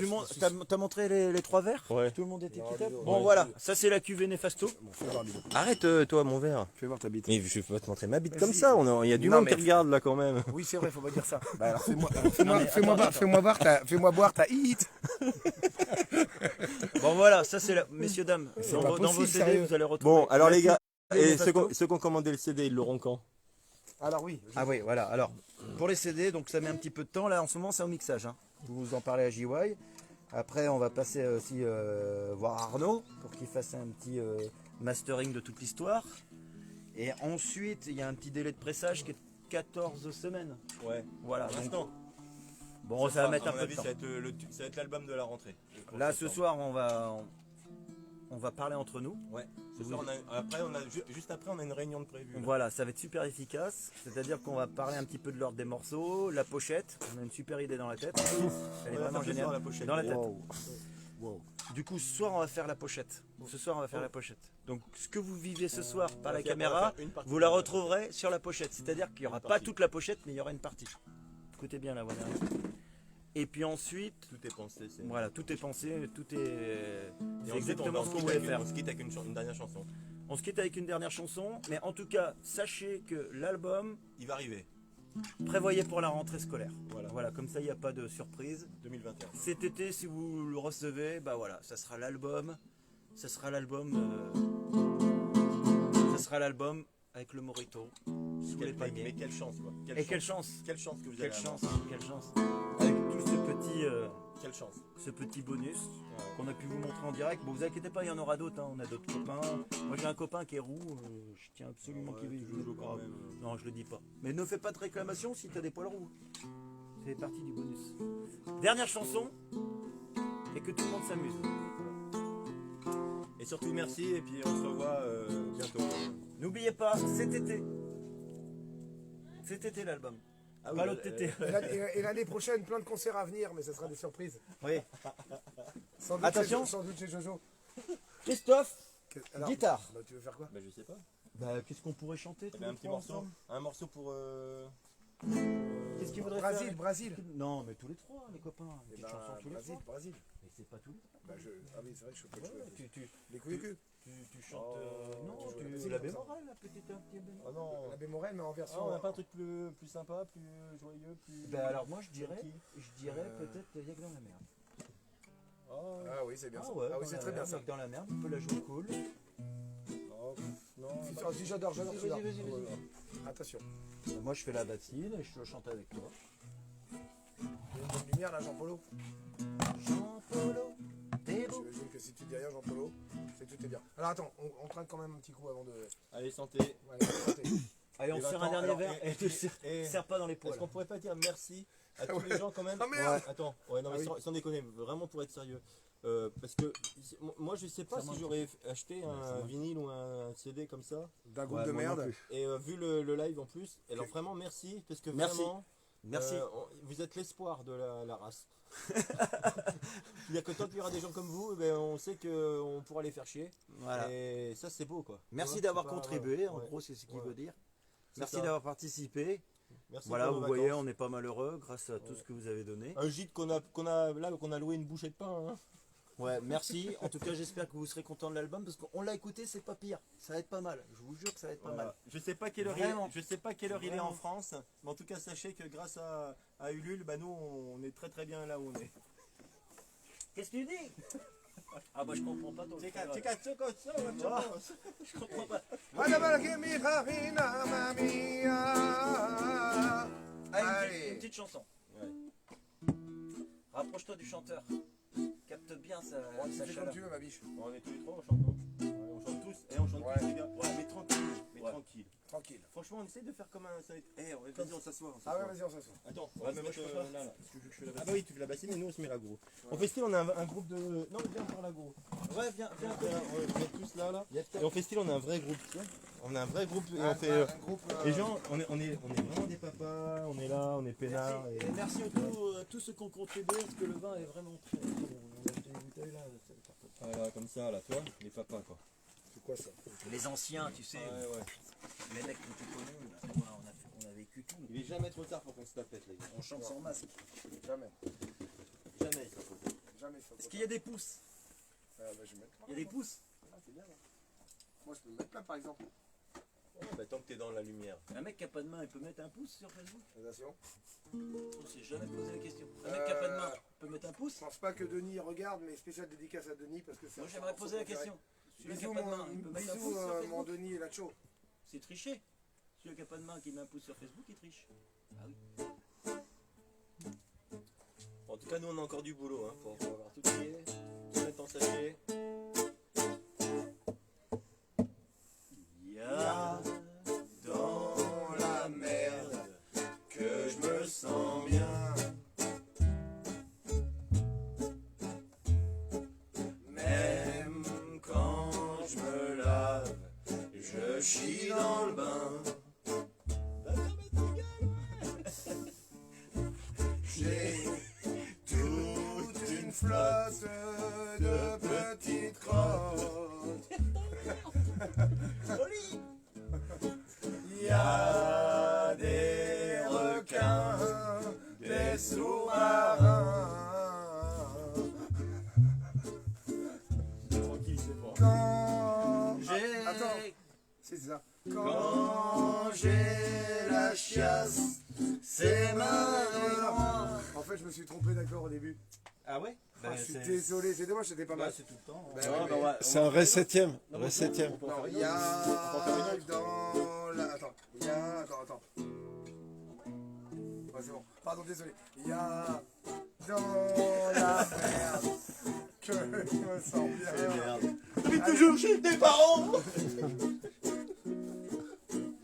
Speaker 5: t'as montré les 3 verres?
Speaker 2: Ouais.
Speaker 5: Tout le monde était
Speaker 1: Non,
Speaker 5: équitable.
Speaker 1: Ludo,
Speaker 5: Bon
Speaker 1: ouais.
Speaker 5: voilà, ça c'est la cuvée Néfasto.
Speaker 1: Bon, fais voir Ludo.
Speaker 2: Arrête, toi, mon verre.
Speaker 1: Fais voir ta bite.
Speaker 2: Mais je vais pas te montrer ma bite
Speaker 1: Vas-y.
Speaker 2: comme ça. Il y a du
Speaker 1: Non,
Speaker 2: monde
Speaker 1: mais-
Speaker 2: qui regarde là quand même.
Speaker 1: Oui, c'est vrai, faut pas dire ça. Bah alors
Speaker 5: mais
Speaker 1: fais-moi boire ta hit.
Speaker 5: Bon voilà, ça c'est la... Messieurs, dames,
Speaker 1: C'est
Speaker 5: dans
Speaker 1: pas
Speaker 5: vos
Speaker 1: possible,
Speaker 5: CD
Speaker 1: sérieux.
Speaker 5: vous allez retrouver...
Speaker 2: Bon, alors
Speaker 5: la
Speaker 2: les gars,
Speaker 5: cuvée
Speaker 2: et
Speaker 5: Néfasto.
Speaker 2: ceux qui ont commandé le CD, ils l'auront quand?
Speaker 1: Alors oui.
Speaker 5: Ah oui, voilà. Alors, pour les CD, donc ça met un petit peu de temps. Là, en ce moment, c'est au mixage. Hein. Vous en parlez à JY. Après, on va passer aussi voir Arnaud pour qu'il fasse un petit mastering de toute l'histoire. Et ensuite, il y a un petit délai de pressage qui est de 14 semaines.
Speaker 2: Ouais.
Speaker 5: Voilà.
Speaker 2: Pour
Speaker 5: donc-
Speaker 2: l'instant.
Speaker 5: bon, ça va mettre un
Speaker 2: À mon
Speaker 5: peu de
Speaker 2: avis,
Speaker 5: temps.
Speaker 2: ça va être l'album de la rentrée.
Speaker 5: Là, ce soir, on va parler entre nous.
Speaker 2: Ouais. Ce soir, juste après, on a une réunion de prévu.
Speaker 5: Voilà, ça va être super efficace. C'est-à-dire qu'on va parler un petit peu de l'ordre des morceaux, la pochette. On a une super idée dans la tête. Elle est
Speaker 2: Ouais,
Speaker 5: vraiment
Speaker 2: ça fait
Speaker 5: géniale.
Speaker 2: ça, la pochette.
Speaker 5: Dans la tête.
Speaker 3: Wow.
Speaker 5: Du coup, ce soir, on va faire la pochette. Ce soir, on va faire la pochette. Donc, ce que vous vivez ce soir par la
Speaker 2: On va
Speaker 5: caméra,
Speaker 2: faire une partie
Speaker 5: vous la
Speaker 2: de la-
Speaker 5: retrouverez sur la pochette. C'est-à-dire qu'il n'y aura
Speaker 2: Une
Speaker 5: pas
Speaker 2: partie.
Speaker 5: toute la pochette, mais il y aura une partie. Écoutez bien la voix derrière. Et puis ensuite,
Speaker 2: Tout est pensé.
Speaker 5: voilà, tout est pensé, tout est
Speaker 2: Et
Speaker 5: c'est
Speaker 2: ensuite,
Speaker 5: exactement ce qu'on
Speaker 2: on
Speaker 5: voulait faire.
Speaker 2: se quitte avec une dernière chanson.
Speaker 5: On se quitte avec une dernière chanson, mais en tout cas, sachez que l'album,
Speaker 2: Il va arriver.
Speaker 5: prévoyez pour la rentrée scolaire.
Speaker 2: Voilà.
Speaker 5: Voilà, comme ça, il n'y a pas de surprise.
Speaker 2: 2021.
Speaker 5: Cet été, si vous le recevez, bah voilà, ça sera l'album. Ça sera l'album. Ça sera l'album avec le Morito sous les
Speaker 2: Mais
Speaker 5: palmiers.
Speaker 2: quelle chance, quoi.
Speaker 5: Et quelle chance!
Speaker 2: Quelle chance que vous
Speaker 5: Quelle
Speaker 2: avez.
Speaker 5: chance! Quelle chance! Avec tout
Speaker 2: Quelle chance.
Speaker 5: ce petit bonus
Speaker 2: Ouais.
Speaker 5: qu'on a pu vous montrer en direct. Bon, vous inquiétez pas, il y en aura d'autres. Hein. On a d'autres copains. Moi, j'ai un copain qui est roux. Je tiens absolument qu'il
Speaker 2: tu
Speaker 5: joue
Speaker 2: joues quand même.
Speaker 5: Non, je le dis pas. Mais ne fais pas de réclamation si t'as des poils roux. C'est partie du bonus. Dernière chanson. Et que tout le monde s'amuse.
Speaker 2: Et surtout, merci. Et puis, on se revoit bientôt.
Speaker 5: N'oubliez pas, cet été. Cet été l'album.
Speaker 2: Ah oui,
Speaker 5: Pas
Speaker 2: bah,
Speaker 5: l'autre été.
Speaker 1: Et l'année prochaine, plein de concerts à venir, mais ça sera des surprises.
Speaker 5: Oui.
Speaker 1: Sans doute
Speaker 5: Attention.
Speaker 1: sans doute chez Jojo.
Speaker 5: Christophe,
Speaker 1: Alors,
Speaker 5: guitare.
Speaker 1: bah, tu veux faire quoi?
Speaker 2: Bah, je sais pas.
Speaker 5: Bah, qu'est-ce qu'on pourrait chanter tous
Speaker 2: T'avais
Speaker 5: les
Speaker 2: un petit
Speaker 5: trois
Speaker 2: morceau.
Speaker 5: ensemble
Speaker 2: Un morceau pour.
Speaker 5: Qu'est-ce qu'il voudrait
Speaker 1: Brésil,
Speaker 5: faire
Speaker 1: Brésil.
Speaker 5: Non, mais tous les trois, les copains. Une
Speaker 1: Eh
Speaker 5: petite
Speaker 1: ben,
Speaker 5: chanson tous les
Speaker 1: Brésil,
Speaker 5: trois.
Speaker 1: Brésil.
Speaker 5: Mais c'est pas tous les trois.
Speaker 1: Bah, ah oui, c'est vrai que je peux pas
Speaker 5: Ouais,
Speaker 1: jouer.
Speaker 5: tu
Speaker 1: Les couilles de cul.
Speaker 5: chantes. Non,
Speaker 1: je
Speaker 5: tu
Speaker 1: joue
Speaker 5: la
Speaker 1: comme ça.
Speaker 5: bémorale, la petite bémorale.
Speaker 2: Ah non.
Speaker 1: La bémorale, mais en
Speaker 2: Ah,
Speaker 1: version.
Speaker 2: on n'a pas un truc plus sympa, plus joyeux, plus.
Speaker 5: Ben alors moi je dirais
Speaker 1: Euh,
Speaker 5: peut-être Y'a que dans la merde.
Speaker 1: Ah oui, c'est bien ça.
Speaker 5: ouais,
Speaker 1: Ah oui, c'est très bien ça.
Speaker 5: Y'a que dans la merde, on peut la jouer cool.
Speaker 2: Oh, non.
Speaker 1: Ah, si, j'adore
Speaker 5: Vas-y,
Speaker 1: celui-là.
Speaker 5: vas-y, vas-y.
Speaker 1: Oh là là. Attention.
Speaker 5: Moi je fais la batine et je chante avec toi.
Speaker 1: Il y a une bonne lumière là, Jean-Polo.
Speaker 5: Jean-Polo, t'es beau.
Speaker 1: J'imagine que si tu dis rien, Jean-Polo, c'est que tout est bien. Alors attends, on trinque quand même un petit coup avant de.
Speaker 2: Allez, santé.
Speaker 1: Ouais, santé.
Speaker 5: Allez, on
Speaker 2: Et
Speaker 5: se sert
Speaker 2: attends,
Speaker 5: un dernier
Speaker 2: alors,
Speaker 5: verre et te serre pas dans les poils.
Speaker 2: Est-ce qu'on pourrait pas dire merci à tous les gens quand même?
Speaker 1: Ah, merde.
Speaker 2: Attends, ouais, non, mais
Speaker 1: Ah oui.
Speaker 2: sans déconner, vraiment pour être sérieux. Parce que moi je sais pas
Speaker 5: Ça
Speaker 2: si j'aurais acheté un vinyle ou un CD comme ça.
Speaker 1: D'un groupe
Speaker 5: Ouais,
Speaker 1: de
Speaker 5: moi non
Speaker 1: merde.
Speaker 5: plus.
Speaker 2: Et vu le live en plus, alors vraiment merci parce que
Speaker 5: Merci.
Speaker 2: vraiment
Speaker 5: Merci.
Speaker 2: vous êtes l'espoir de la race. C'est-à-dire que tant qu'il y aura des gens comme vous, ben, on sait qu'on pourra les faire chier.
Speaker 5: Voilà.
Speaker 2: Et ça c'est beau quoi. Tu
Speaker 5: Merci
Speaker 2: vois,
Speaker 5: d'avoir
Speaker 2: c'est pas-
Speaker 5: contribué, en
Speaker 2: ouais.
Speaker 5: gros c'est ce qu'il
Speaker 2: Ouais.
Speaker 5: veut dire.
Speaker 2: C'est
Speaker 5: Merci
Speaker 2: ça.
Speaker 5: d'avoir participé.
Speaker 2: Merci
Speaker 5: Voilà,
Speaker 2: pour
Speaker 5: vous
Speaker 2: vos
Speaker 5: voyez,
Speaker 2: vacances.
Speaker 5: on n'est pas malheureux grâce à tout ce que vous avez donné.
Speaker 2: Un gîte qu'on a loué une bouchée de pain. Hein.
Speaker 5: Ouais, merci. En tout cas, j'espère que vous serez content de l'album parce qu'on l'a écouté, c'est pas pire. Ça va être pas mal. Je vous jure que ça va être pas mal.
Speaker 2: Je sais pas quelle heure
Speaker 5: Vraiment.
Speaker 2: je sais pas quelle heure il est en
Speaker 5: Vraiment.
Speaker 2: France, mais en tout cas sachez que grâce à Ulule, bah nous on est très très bien là où on est.
Speaker 5: Qu'est-ce que tu dis? Ah bah je comprends pas ton
Speaker 2: Je
Speaker 5: comprends pas.
Speaker 1: Allez.
Speaker 5: Une petite chanson. Rapproche-toi du chanteur. Capte bien sa
Speaker 1: Tu fais
Speaker 5: chaleur.
Speaker 1: comme tu veux, ma biche.
Speaker 2: On est tous les trois, on chante, non? On chante tous, et on chante
Speaker 1: Ouais.
Speaker 2: tous les gars. Ouais, mais tranquille, mais
Speaker 5: Ouais.
Speaker 2: tranquille.
Speaker 1: Tranquille.
Speaker 2: Franchement, on essaie de faire comme un. Vas-y, on s'assoit.
Speaker 1: Ah ouais, vas-y, on s'assoit.
Speaker 2: Attends, on
Speaker 5: Ouais,
Speaker 2: va
Speaker 5: mais
Speaker 2: se
Speaker 5: moi,
Speaker 2: mettre
Speaker 5: je peux pas.
Speaker 2: là. Ah bah oui, tu fais la bassine, mais nous on se met là, gros. On fait style, on a un groupe de. Non, viens par là, gros.
Speaker 5: Ouais, viens.
Speaker 2: On est tous là.
Speaker 5: Il y a
Speaker 2: Et on fait style, on a un vrai groupe, tu vois. On a un vrai groupe et
Speaker 1: Un-
Speaker 2: on fait.
Speaker 1: un groupe.
Speaker 2: Les gens, on est vraiment des papas, on est là, on est peinards.
Speaker 5: Merci.
Speaker 2: Et...
Speaker 5: Et merci à tous ceux qui ont contribué parce que le vin est vraiment très bon. On a acheté une bouteille là. c'est parfait.
Speaker 2: Voilà, comme ça, là, toi, les papas, quoi.
Speaker 1: C'est quoi ça?
Speaker 5: Les anciens, tu sais,
Speaker 2: Ouais.
Speaker 5: les mecs qui ont tout connu, là, on a vécu tout.
Speaker 2: Il est jamais trop tard pour qu'on se tapette, les gars.
Speaker 5: On chante sans masque.
Speaker 1: Jamais.
Speaker 2: Jamais, ça faut.
Speaker 1: Jamais ça.
Speaker 5: Est-ce qu'il y a des pouces?
Speaker 1: Bah, je vais mettre.
Speaker 5: Il y a des pouces?
Speaker 1: Ah, c'est bien. Là. Moi, je peux me mettre là, par exemple.
Speaker 2: Bah, tant que t'es dans la lumière.
Speaker 5: Un mec qui a pas de main, il peut mettre un pouce sur Facebook?
Speaker 1: Attention.
Speaker 5: On s'est jamais posé la question. Un mec qui a pas de main, peut mettre un pouce?
Speaker 1: Je pense pas que Denis regarde, mais spécial dédicace à Denis parce que c'est.
Speaker 5: Moi j'aimerais poser la question. Celui qui a
Speaker 1: Bisous,
Speaker 5: pas de main, il peut mettre un pouce sur
Speaker 1: mon
Speaker 5: Facebook?
Speaker 1: Denis et la chaud.
Speaker 5: C'est tricher. Celui qui a pas de main qui met un pouce sur Facebook, il triche. Ah oui.
Speaker 2: En tout cas, nous, on a encore du boulot, hein, pour avoir tout lié, tout mettre en sachet.
Speaker 5: Ya
Speaker 1: Dans la merde que je me sens bien. Même quand je me lave, je chie dans le bain. J'ai toute une flotte de petites crottes. Il y a des requins, des sous-marins.
Speaker 2: Tranquille, c'est bon.
Speaker 1: Quand
Speaker 5: J'ai...
Speaker 1: Attends, c'est ça. Quand j'ai la chiasse, c'est malheureux. En fait, je me suis trompé d'accord au début.
Speaker 2: Ah ouais?
Speaker 1: Ah, je suis désolé, c'est dommage, c'était pas mal.
Speaker 2: C'est tout le temps.
Speaker 1: Ben
Speaker 2: Non,
Speaker 1: oui,
Speaker 2: bah,
Speaker 1: mais-
Speaker 2: ouais,
Speaker 3: C'est un ré septième.
Speaker 2: Non,
Speaker 3: Ré septième.
Speaker 1: Non, il y a dans la... Attends, il y a... Attends. Ouais, c'est bon. Pardon, désolé. Il y a dans la merde que je me sens bien.
Speaker 2: Mais toujours chez tes parents!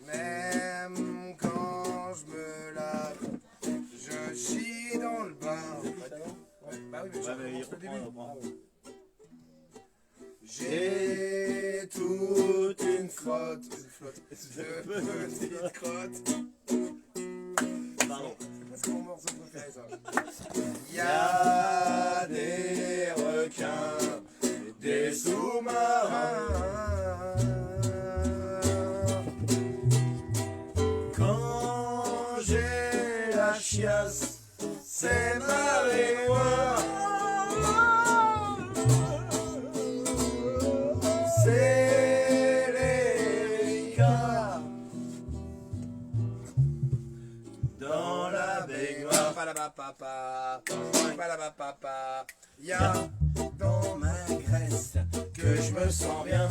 Speaker 1: Même quand je me lave, je chie dans le bain. Bah oui, mais je recommence le début. J'ai toute une flotte de petites crottes.
Speaker 5: Pardon.
Speaker 1: C'est presque mon morceau préféré, ça. Il y a des requins, des sous-marins. Quand j'ai la
Speaker 5: y a dans ma graisse que je me sens bien.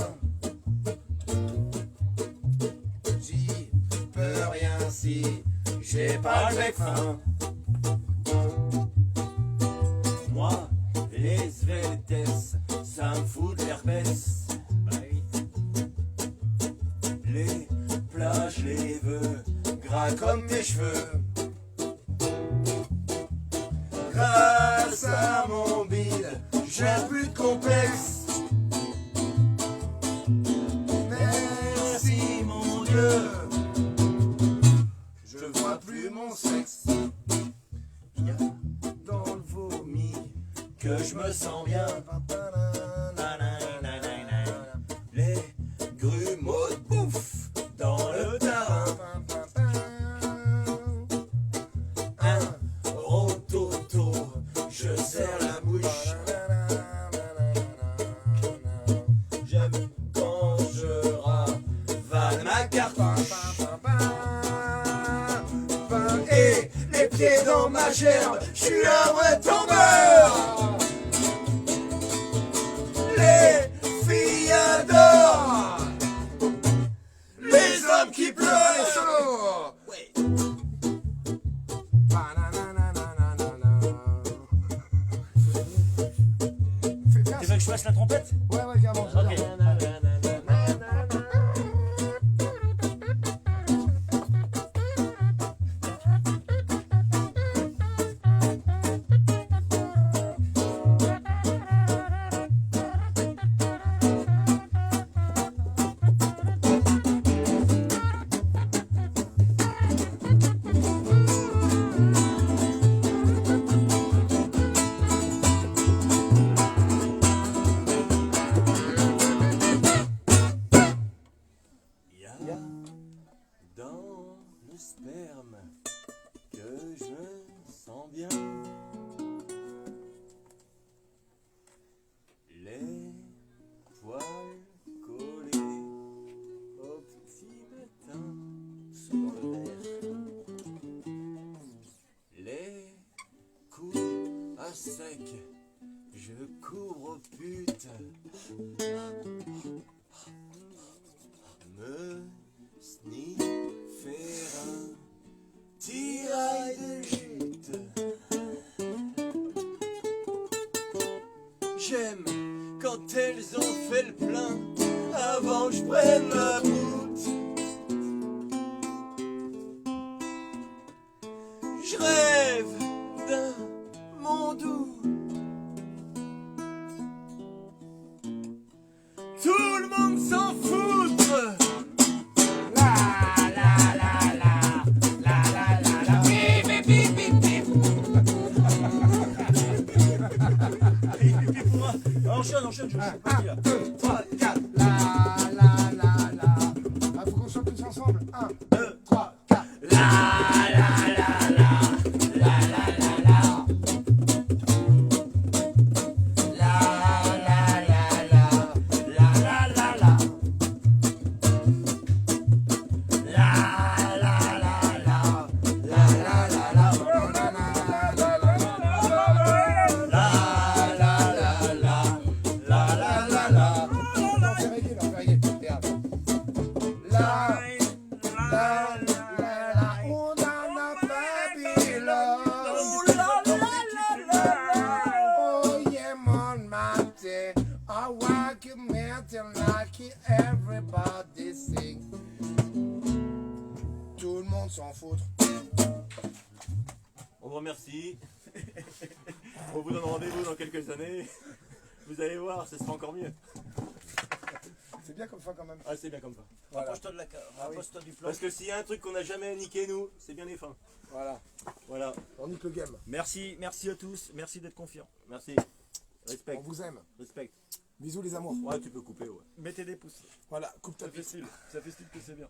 Speaker 5: J'y peux rien si j'ai pas le bec fin. Moi, les sveltes, ça me fout de l'herpès. Bah oui. Les plages, les veux, gras comme mes cheveux. Grâce à mon bide, j'ai plus de complexe. Merci mon Dieu, je vois plus mon sexe. Y a dans le vomi que je me sens bien. Les grumeaux de bouffe dans le terrain. Un rototo, je serre la bouche. J'aime quand je ravale ma cartouche. Et les pieds dans ma gerbe, je suis un vrai tombeur. Les filles adorent les hommes qui pleurent. Ouais. Tu veux que je fasse la trompette?
Speaker 1: Ouais, ouais, carrément.
Speaker 5: Ok. Y a dans le sperme que je me sens bien. Les poils collés au petit matin sous le verre. Les couilles à sec, je cours aux putes. Me sniffer un tirail de jute. J'aime quand elles ont fait le plein avant que je prenne ma boute. Je rêve d'un monde où tout le monde s'en foutre. Enchaîne, je suis pas là. 3, 4.
Speaker 1: Ah, faut qu'on chante tous ensemble. 1, 2, 3, 4. Everybody sing. Tout le monde s'en foutre.
Speaker 2: On vous remercie. On vous donne rendez-vous dans quelques années. Vous allez voir, ça sera encore mieux.
Speaker 1: C'est bien comme ça quand même.
Speaker 2: Ah, c'est bien comme ça.
Speaker 1: Voilà.
Speaker 5: Rapproche-toi de la carte, rapproche-toi du plan.
Speaker 2: Parce que s'il y a un truc qu'on n'a jamais niqué, nous, c'est bien les fins.
Speaker 1: Voilà.
Speaker 2: Voilà.
Speaker 1: On nique le game.
Speaker 5: Merci à tous, merci d'être confiants.
Speaker 2: Merci.
Speaker 1: On
Speaker 2: Respect.
Speaker 1: vous aime.
Speaker 2: Respect.
Speaker 1: Bisous les amours.
Speaker 2: Ouais, tu peux couper, ouais.
Speaker 5: Mettez des pouces.
Speaker 1: Voilà, coupe ta
Speaker 5: Ça fait
Speaker 1: piste.
Speaker 5: style que c'est bien.